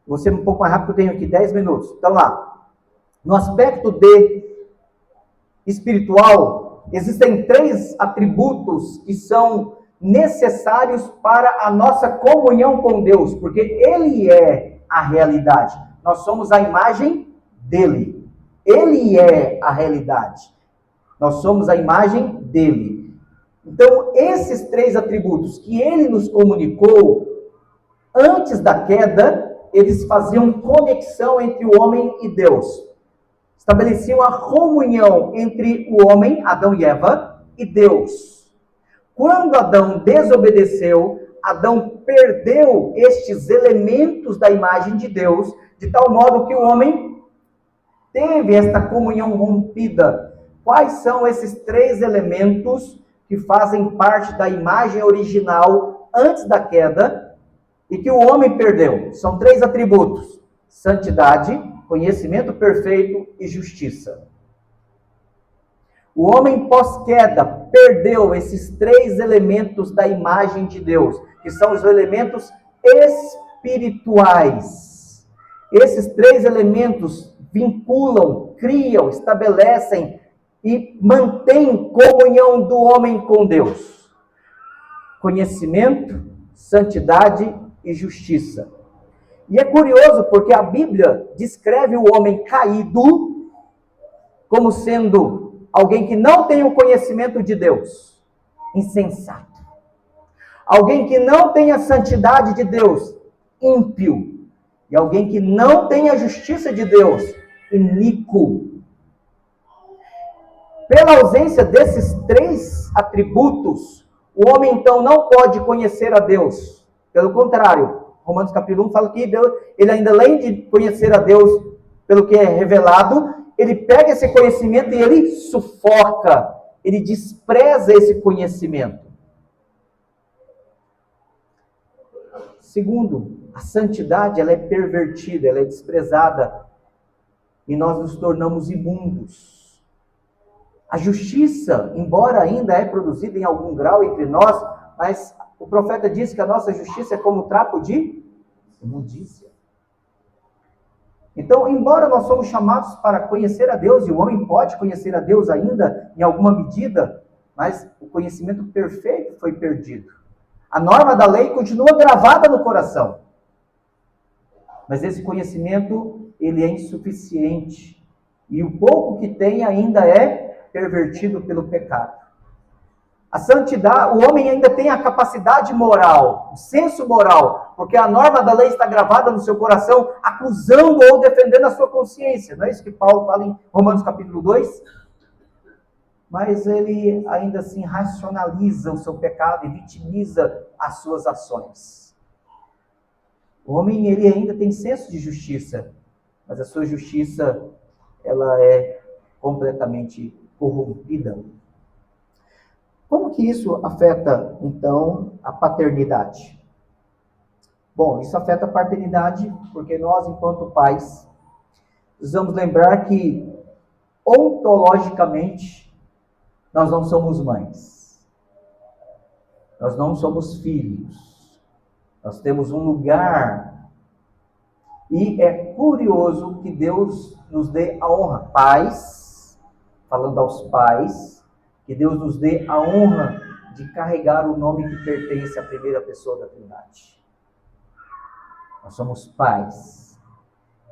Vou ser um pouco mais rápido, eu tenho aqui 10 minutos. Então lá, no aspecto de espiritual, existem 3 atributos que são necessários para a nossa comunhão com Deus, porque Ele é a realidade. Nós somos a imagem dEle. Ele é a realidade. Nós somos a imagem dEle. Então, esses 3 atributos que Ele nos comunicou antes da queda, eles faziam conexão entre o homem e Deus. Estabeleciam a comunhão entre o homem, Adão e Eva, e Deus. Quando Adão desobedeceu, Adão perdeu estes elementos da imagem de Deus, de tal modo que o homem teve esta comunhão rompida. Quais são esses 3 elementos que fazem parte da imagem original antes da queda e que o homem perdeu? São 3 atributos: santidade, conhecimento perfeito e justiça. O homem pós-queda perdeu esses 3 elementos da imagem de Deus, que são os elementos espirituais. Esses 3 elementos vinculam, criam, estabelecem e mantêm comunhão do homem com Deus. Conhecimento, santidade e justiça. E é curioso porque a Bíblia descreve o homem caído como sendo alguém que não tem o conhecimento de Deus, insensato. Alguém que não tem a santidade de Deus, ímpio. E alguém que não tem a justiça de Deus, iníquo. Pela ausência desses 3 atributos, o homem então não pode conhecer a Deus. Pelo contrário, Romanos capítulo 1 fala que Deus, ele ainda além de conhecer a Deus pelo que é revelado, ele pega esse conhecimento e ele sufoca, ele despreza esse conhecimento. Segundo, a santidade ela é pervertida, ela é desprezada e nós nos tornamos imundos. A justiça, embora ainda é produzida em algum grau entre nós, mas o profeta diz que a nossa justiça é como trapo de imundícia. Então, embora nós somos chamados para conhecer a Deus, e o homem pode conhecer a Deus ainda, em alguma medida, mas o conhecimento perfeito foi perdido. A norma da lei continua gravada no coração. Mas esse conhecimento, ele é insuficiente. E o pouco que tem ainda é pervertido pelo pecado. A santidade, o homem ainda tem a capacidade moral, o senso moral, porque a norma da lei está gravada no seu coração, acusando ou defendendo a sua consciência. Não é isso que Paulo fala em Romanos capítulo 2? Mas ele ainda assim racionaliza o seu pecado e vitimiza as suas ações. O homem, ele ainda tem senso de justiça, mas a sua justiça, ela é completamente corrompida. Como que isso afeta, então, a paternidade? Bom, isso afeta a paternidade porque nós, enquanto pais, precisamos lembrar que, ontologicamente, nós não somos mães. Nós não somos filhos. Nós temos um lugar. E é curioso que Deus nos dê a honra. Pais, falando aos pais, que Deus nos dê a honra de carregar o nome que pertence à primeira pessoa da Trindade. Nós somos pais.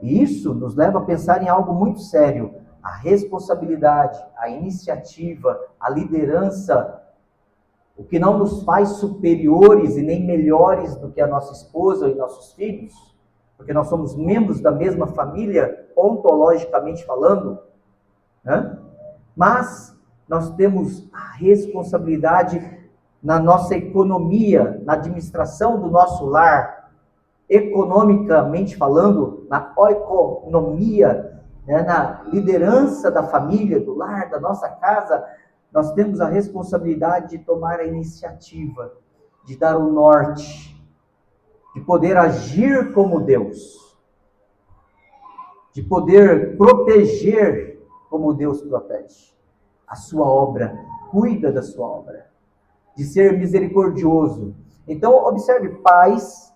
E isso nos leva a pensar em algo muito sério. A responsabilidade, a iniciativa, a liderança, o que não nos faz superiores e nem melhores do que a nossa esposa e nossos filhos, porque nós somos membros da mesma família, ontologicamente falando, né? Mas nós temos a responsabilidade na nossa economia, na administração do nosso lar, economicamente falando, na oikonomia, né, na liderança da família, do lar, da nossa casa, nós temos a responsabilidade de tomar a iniciativa, de dar o norte, de poder agir como Deus, de poder proteger como Deus protege a sua obra, cuida da sua obra, de ser misericordioso. Então, observe, pais,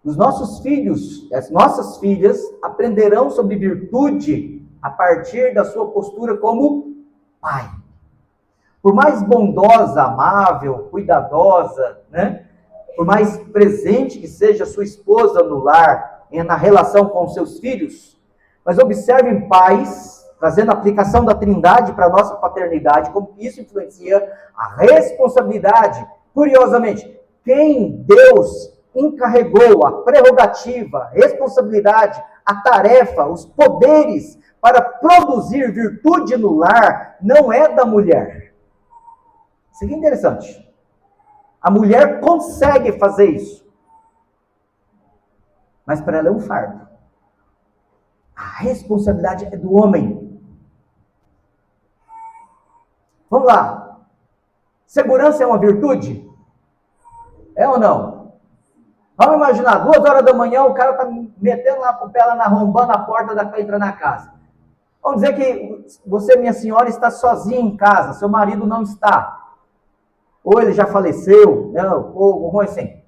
os nossos filhos, as nossas filhas, aprenderão sobre virtude a partir da sua postura como pai. Por mais bondosa, amável, cuidadosa, né? Por mais presente que seja a sua esposa no lar, na relação com os seus filhos, mas observem, pais, trazendo a aplicação da Trindade para a nossa paternidade, como isso influencia a responsabilidade. Curiosamente, quem Deus encarregou a prerrogativa, a responsabilidade, a tarefa, os poderes para produzir virtude no lar, não é da mulher. Isso aqui é interessante. A mulher consegue fazer isso, mas para ela é um fardo. A responsabilidade é do homem. Vamos lá. Segurança é uma virtude? É ou não? Vamos imaginar, 2 horas da manhã, o cara está metendo lá o pé lá, arrombando a porta para entrar na casa. Vamos dizer que você, minha senhora, está sozinha em casa, seu marido não está. Ou ele já faleceu, né? Ou assim.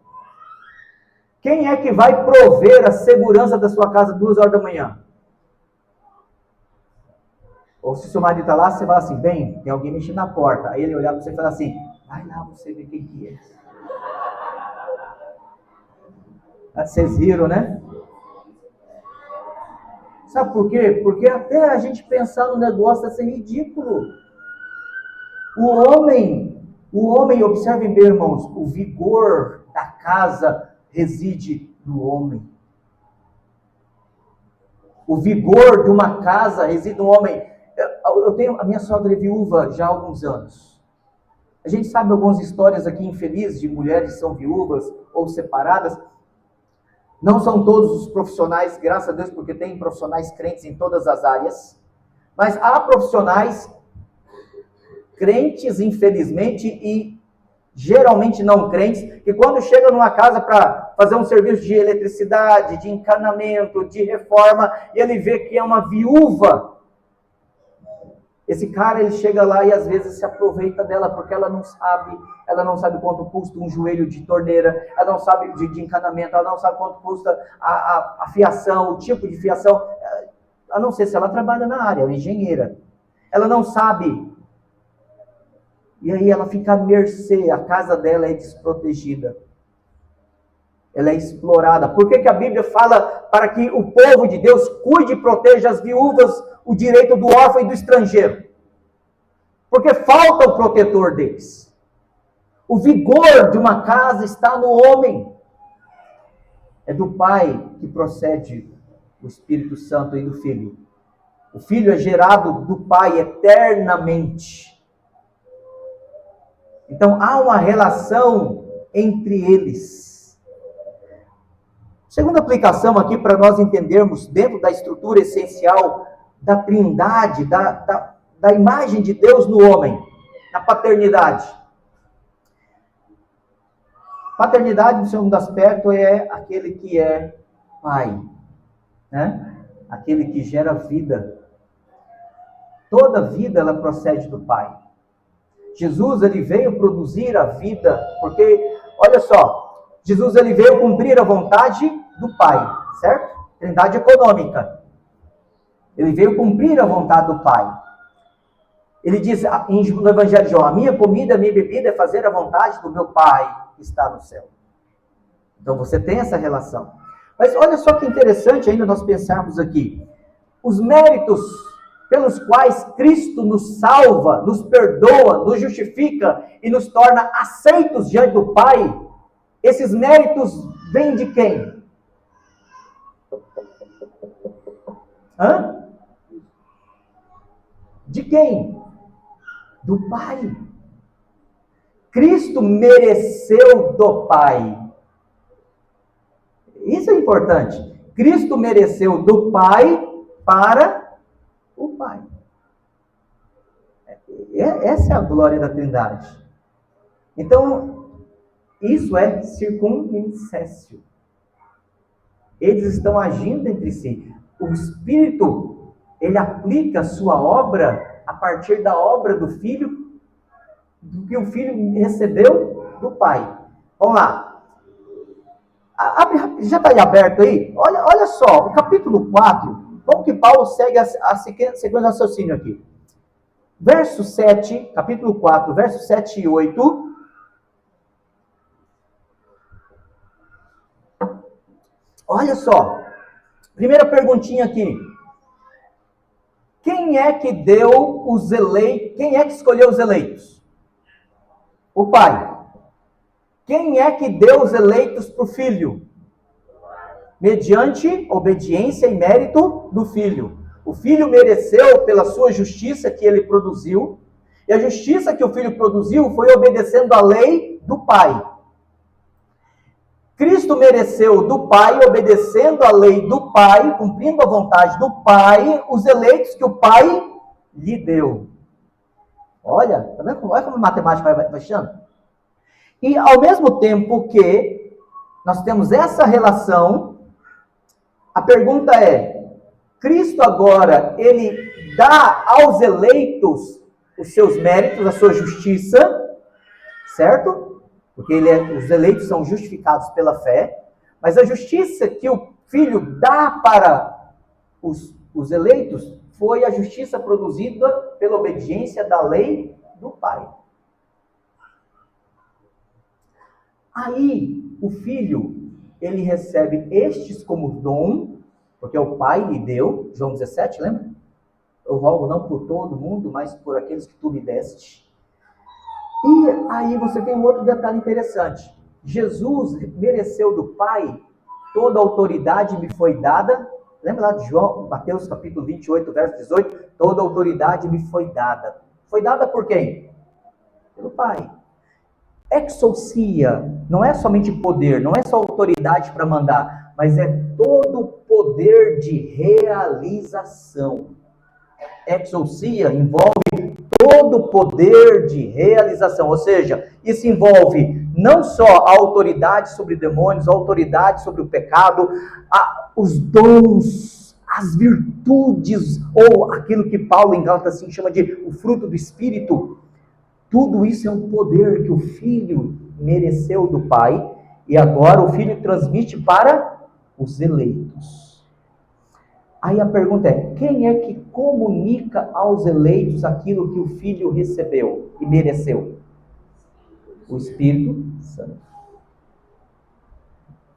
Quem é que vai prover a segurança da sua casa 2 horas da manhã? Ou se seu marido está lá, você fala assim, bem, tem alguém mexendo na porta. Aí ele olhar para você e falar assim, vai lá você ver quem que é. Vocês viram, né? Sabe por quê? Porque até a gente pensar no negócio vai ser ridículo. O homem, observem bem, irmãos, o vigor da casa reside no homem. O vigor de uma casa reside no homem. A minha sogra é viúva já há alguns anos. A gente sabe algumas histórias aqui infelizes de mulheres que são viúvas ou separadas. Não são todos os profissionais, graças a Deus, porque tem profissionais crentes em todas as áreas. Mas há profissionais crentes, infelizmente, e geralmente não crentes, que quando chegam numa casa para fazer um serviço de eletricidade, de encanamento, de reforma, e ele vê que é uma viúva, esse cara, ele chega lá e às vezes se aproveita dela, porque ela não sabe quanto custa um joelho de torneira, ela não sabe de encanamento, ela não sabe quanto custa a fiação, o tipo de fiação, a não ser se ela trabalha na área, ela é engenheira. Ela não sabe. E aí ela fica à mercê, a casa dela é desprotegida. Ela é explorada. Por que a Bíblia fala para que o povo de Deus cuide e proteja as viúvas, o direito do órfão e do estrangeiro? Porque falta o protetor deles. O vigor de uma casa está no homem. É do Pai que procede o Espírito Santo e do Filho. O Filho é gerado do Pai eternamente. Então há uma relação entre eles. Segunda aplicação aqui para nós entendermos dentro da estrutura essencial da Trindade, da imagem de Deus no homem, na paternidade. Paternidade, no segundo aspecto, é aquele que é pai, né? Aquele que gera vida. Toda vida ela procede do Pai. Jesus, ele veio produzir a vida, porque, olha só, Jesus, ele veio cumprir a vontade do Pai, certo? Trindade econômica. Ele veio cumprir a vontade do Pai. Ele diz no Evangelho de João, a minha comida, a minha bebida é fazer a vontade do meu Pai que está no céu. Então você tem essa relação. Mas olha só que interessante ainda nós pensarmos aqui. Os méritos pelos quais Cristo nos salva, nos perdoa, nos justifica e nos torna aceitos diante do Pai, esses méritos vêm de quem? De quem? Do Pai. Cristo mereceu do Pai. Isso é importante. Cristo mereceu do Pai para o Pai. Essa é a glória da Trindade. Então, isso é circunvincêncio. Eles estão agindo entre si. O Espírito, ele aplica a sua obra a partir da obra do Filho, do que o Filho recebeu do Pai. Vamos lá. Já está aí aberto aí? Olha só, o capítulo 4, como que Paulo segue a sequência de raciocínio aqui. Verso 7, capítulo 4, verso 7 e 8. Olha só, primeira perguntinha aqui. Quem é que deu os eleitos? Quem é que escolheu os eleitos? O Pai. Quem é que deu os eleitos para o Filho? Mediante obediência e mérito do Filho. O Filho mereceu pela sua justiça que ele produziu, e a justiça que o Filho produziu foi obedecendo à lei do Pai. Cristo mereceu do Pai, obedecendo a lei do Pai, cumprindo a vontade do Pai, os eleitos que o Pai lhe deu. Olha, tá vendo? Olha como a matemática vai baixando. E ao mesmo tempo que nós temos essa relação, a pergunta é, Cristo agora, ele dá aos eleitos os seus méritos, a sua justiça, certo? Porque os eleitos são justificados pela fé, mas a justiça que o Filho dá para os eleitos foi a justiça produzida pela obediência da lei do Pai. Aí, o Filho, ele recebe estes como dom, porque o Pai lhe deu, João 17, lembra? Eu rogo não por todo mundo, mas por aqueles que tu me deste. E aí você tem um outro detalhe interessante. Jesus mereceu do Pai, toda a autoridade me foi dada. Lembra lá de Mateus capítulo 28, verso 18? Toda a autoridade me foi dada. Foi dada por quem? Pelo Pai. Exousia não é somente poder, não é só autoridade para mandar, mas é todo o poder de realização. Exousia envolve todo o poder de realização, ou seja, isso envolve não só a autoridade sobre demônios, a autoridade sobre o pecado, os dons, as virtudes, ou aquilo que Paulo em Gálatas assim, chama de o fruto do Espírito. Tudo isso é um poder que o Filho mereceu do Pai, e agora o Filho transmite para os eleitos. Aí a pergunta é, quem é que comunica aos eleitos aquilo que o Filho recebeu e mereceu? O Espírito Santo.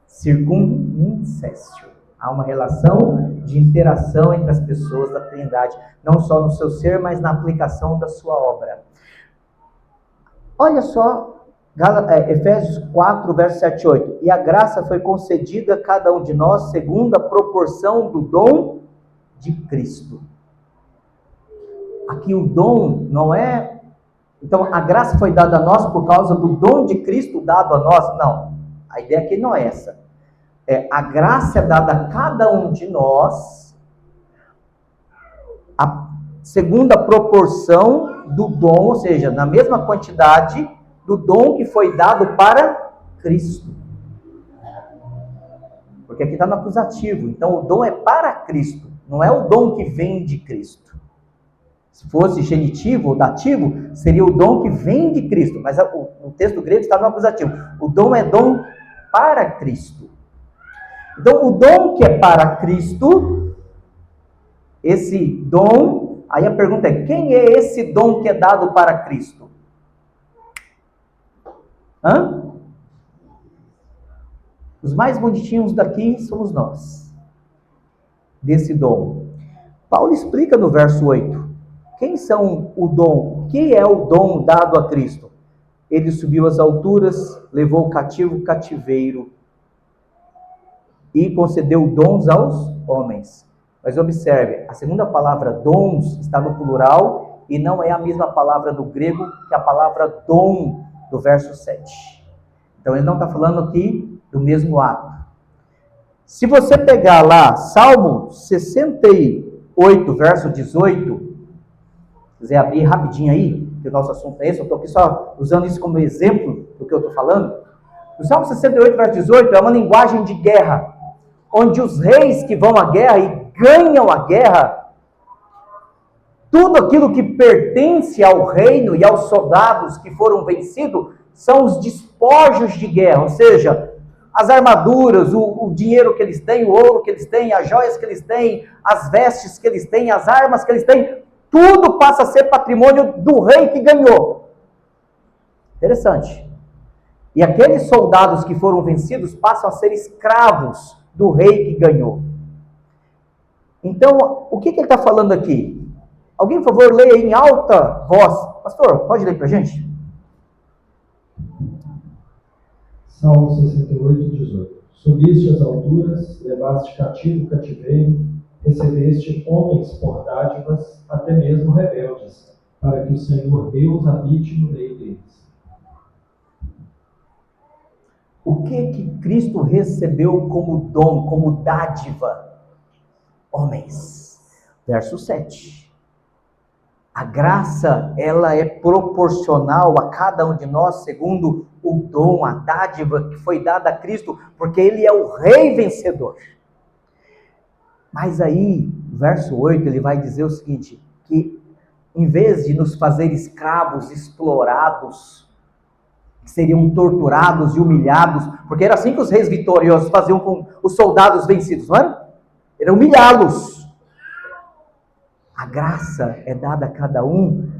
Circunmincestio. Há uma relação de interação entre as pessoas da Trindade, não só no seu ser, mas na aplicação da sua obra. Olha só, Efésios 4, verso 7 e 8. E a graça foi concedida a cada um de nós segundo a proporção do dom de Cristo. Aqui o dom não é... Então, a graça foi dada a nós por causa do dom de Cristo dado a nós? Não. A ideia aqui não é essa. A graça é dada a cada um de nós segundo a proporção do dom, ou seja, na mesma quantidade do dom que foi dado para Cristo. Porque aqui está no acusativo. Então, o dom é para Cristo. Não é o dom que vem de Cristo. Se fosse genitivo ou dativo, seria o dom que vem de Cristo. Mas o texto grego está no acusativo. O dom é dom para Cristo. Então, o dom que é para Cristo, esse dom... Aí a pergunta é, quem é esse dom que é dado para Cristo? Os mais bonitinhos daqui somos nós. Desse dom. Paulo explica no verso 8. Quem são o dom? O que é o dom dado a Cristo? Ele subiu às alturas, levou o cativo o cativeiro e concedeu dons aos homens. Mas observe, a segunda palavra dons está no plural e não é a mesma palavra do grego que a palavra dom do verso 7. Então ele não está falando aqui do mesmo ato. Se você pegar lá Salmo 68, verso 18, quiser abrir rapidinho aí, que o nosso assunto é esse, eu estou aqui só usando isso como exemplo do que eu estou falando. O Salmo 68, verso 18 é uma linguagem de guerra, onde os reis que vão à guerra e ganham a guerra, tudo aquilo que pertence ao reino e aos soldados que foram vencidos são os despojos de guerra, ou seja, as armaduras, o dinheiro que eles têm, o ouro que eles têm, as joias que eles têm, as vestes que eles têm, as armas que eles têm, tudo passa a ser patrimônio do rei que ganhou. Interessante. E aqueles soldados que foram vencidos passam a ser escravos do rei que ganhou. Então, o que ele está falando aqui? Alguém, por favor, leia em alta voz. Pastor, pode ler para a gente? Salmo 68, 18. Subiste às alturas, levaste cativo o cativeiro, recebeste homens por dádivas, até mesmo rebeldes, para que o Senhor Deus habite no meio deles. O que Cristo recebeu como dom, como dádiva? Homens. Verso 7. A graça, ela é proporcional a cada um de nós, segundo o dom, a dádiva que foi dada a Cristo, porque Ele é o Rei vencedor. Mas aí, verso 8, ele vai dizer o seguinte, que em vez de nos fazer escravos, explorados, que seriam torturados e humilhados, porque era assim que os reis vitoriosos faziam com os soldados vencidos, não era? Era humilhá-los. A graça é dada a cada um,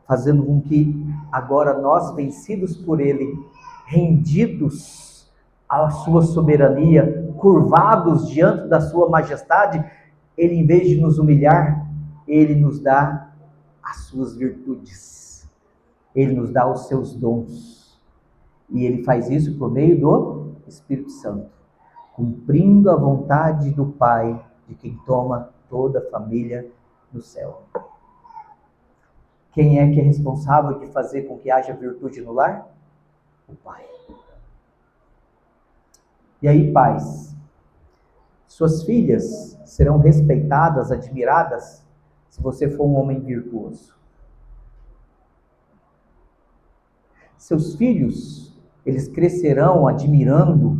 fazendo com que agora nós, vencidos por Ele, rendidos à sua soberania, curvados diante da sua majestade, Ele, em vez de nos humilhar, Ele nos dá as suas virtudes. Ele nos dá os seus dons. E Ele faz isso por meio do Espírito Santo, cumprindo a vontade do Pai, de quem toma toda a família no céu. Quem é que é responsável de fazer com que haja virtude no lar? O Pai. E aí, pais, suas filhas serão respeitadas, admiradas, se você for um homem virtuoso. Seus filhos, eles crescerão admirando,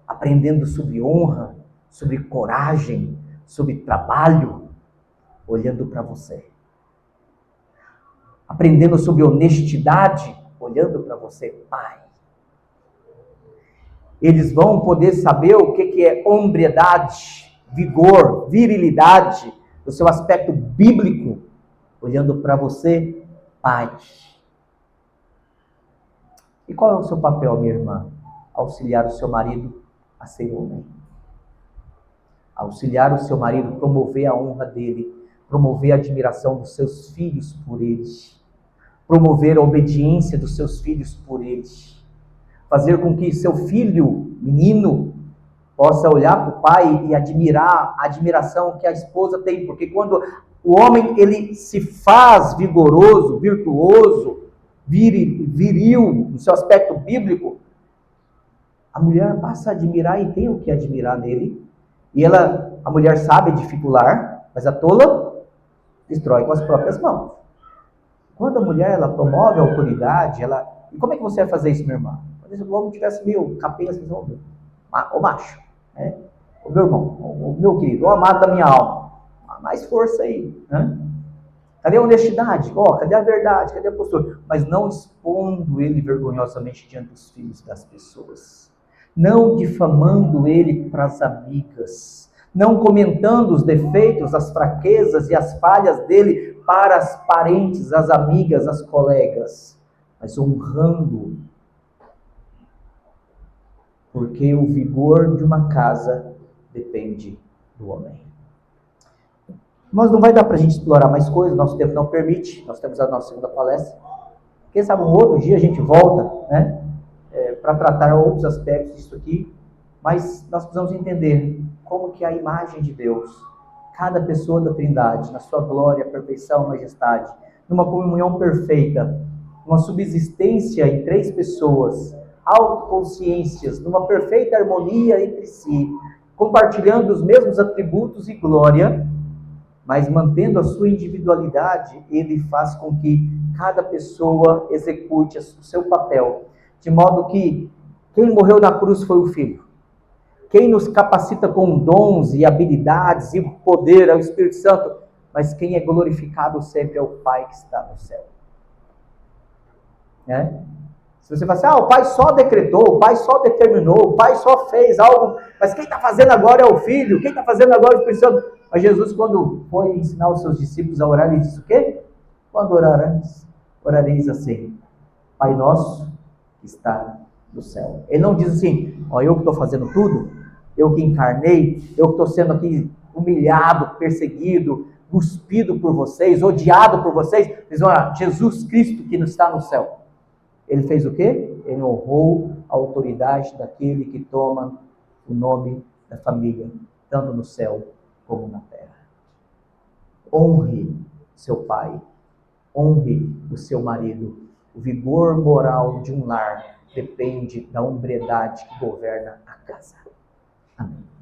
aprendendo sobre honra, sobre coragem, sobre trabalho, olhando para você. Aprendendo sobre honestidade, olhando para você, pai. Eles vão poder saber o que é hombridade, vigor, virilidade, do seu aspecto bíblico, olhando para você, pai. E qual é o seu papel, minha irmã? Auxiliar o seu marido a ser homem. Auxiliar o seu marido, promover a honra dele, promover a admiração dos seus filhos por ele, promover a obediência dos seus filhos por ele, fazer com que seu filho, menino, possa olhar para o pai e admirar a admiração que a esposa tem, porque quando o homem ele se faz vigoroso, virtuoso, viril, no seu aspecto bíblico, a mulher passa a admirar e tem o que admirar nele. E a mulher sabe edificar, mas a tola destrói com as próprias mãos. Quando a mulher ela promove a autoridade, e como é que você vai fazer isso, minha irmã? Se o homem tivesse meio capenga, assim, o macho, né? O meu irmão, o meu querido, o amado da minha alma, mais força aí, né? Cadê a honestidade? Cadê a verdade? Cadê a postura? Mas não expondo ele vergonhosamente diante dos filhos das pessoas. Não difamando ele para as amigas. Não comentando os defeitos, as fraquezas e as falhas dele para as parentes, as amigas, as colegas. Mas honrando. Porque o vigor de uma casa depende do homem. Mas não vai dar para a gente explorar mais coisas, nosso tempo não permite, nós temos a nossa segunda palestra. Quem sabe um outro dia a gente volta, né, para tratar outros aspectos disso aqui, mas nós precisamos entender como que a imagem de Deus, cada pessoa da Trindade, na sua glória, perfeição, majestade, numa comunhão perfeita, numa subsistência em três pessoas, autoconsciências, numa perfeita harmonia entre si, compartilhando os mesmos atributos e glória, mas mantendo a sua individualidade, ele faz com que cada pessoa execute o seu papel, de modo que quem morreu na cruz foi o Filho. Quem nos capacita com dons e habilidades e poder é o Espírito Santo, mas quem é glorificado sempre é o Pai que está no céu. Né? Se você fala assim, o Pai só decretou, o Pai só determinou, o Pai só fez algo, mas quem está fazendo agora é o Filho, quem está fazendo agora é o Espírito Santo. Mas Jesus, quando foi ensinar os seus discípulos a orar, ele disse o quê? Quando orareis assim, Pai nosso que está no céu. Ele não diz assim, eu que estou fazendo tudo, eu que encarnei, eu que estou sendo aqui humilhado, perseguido, cuspido por vocês, odiado por vocês. Eles dizem, Jesus Cristo que está no céu. Ele fez o quê? Ele honrou a autoridade daquele que toma o nome da família, tanto no céu como na terra. Honre seu pai, honre o seu marido. O vigor moral de um lar depende da hombridade que governa a casa. Amém.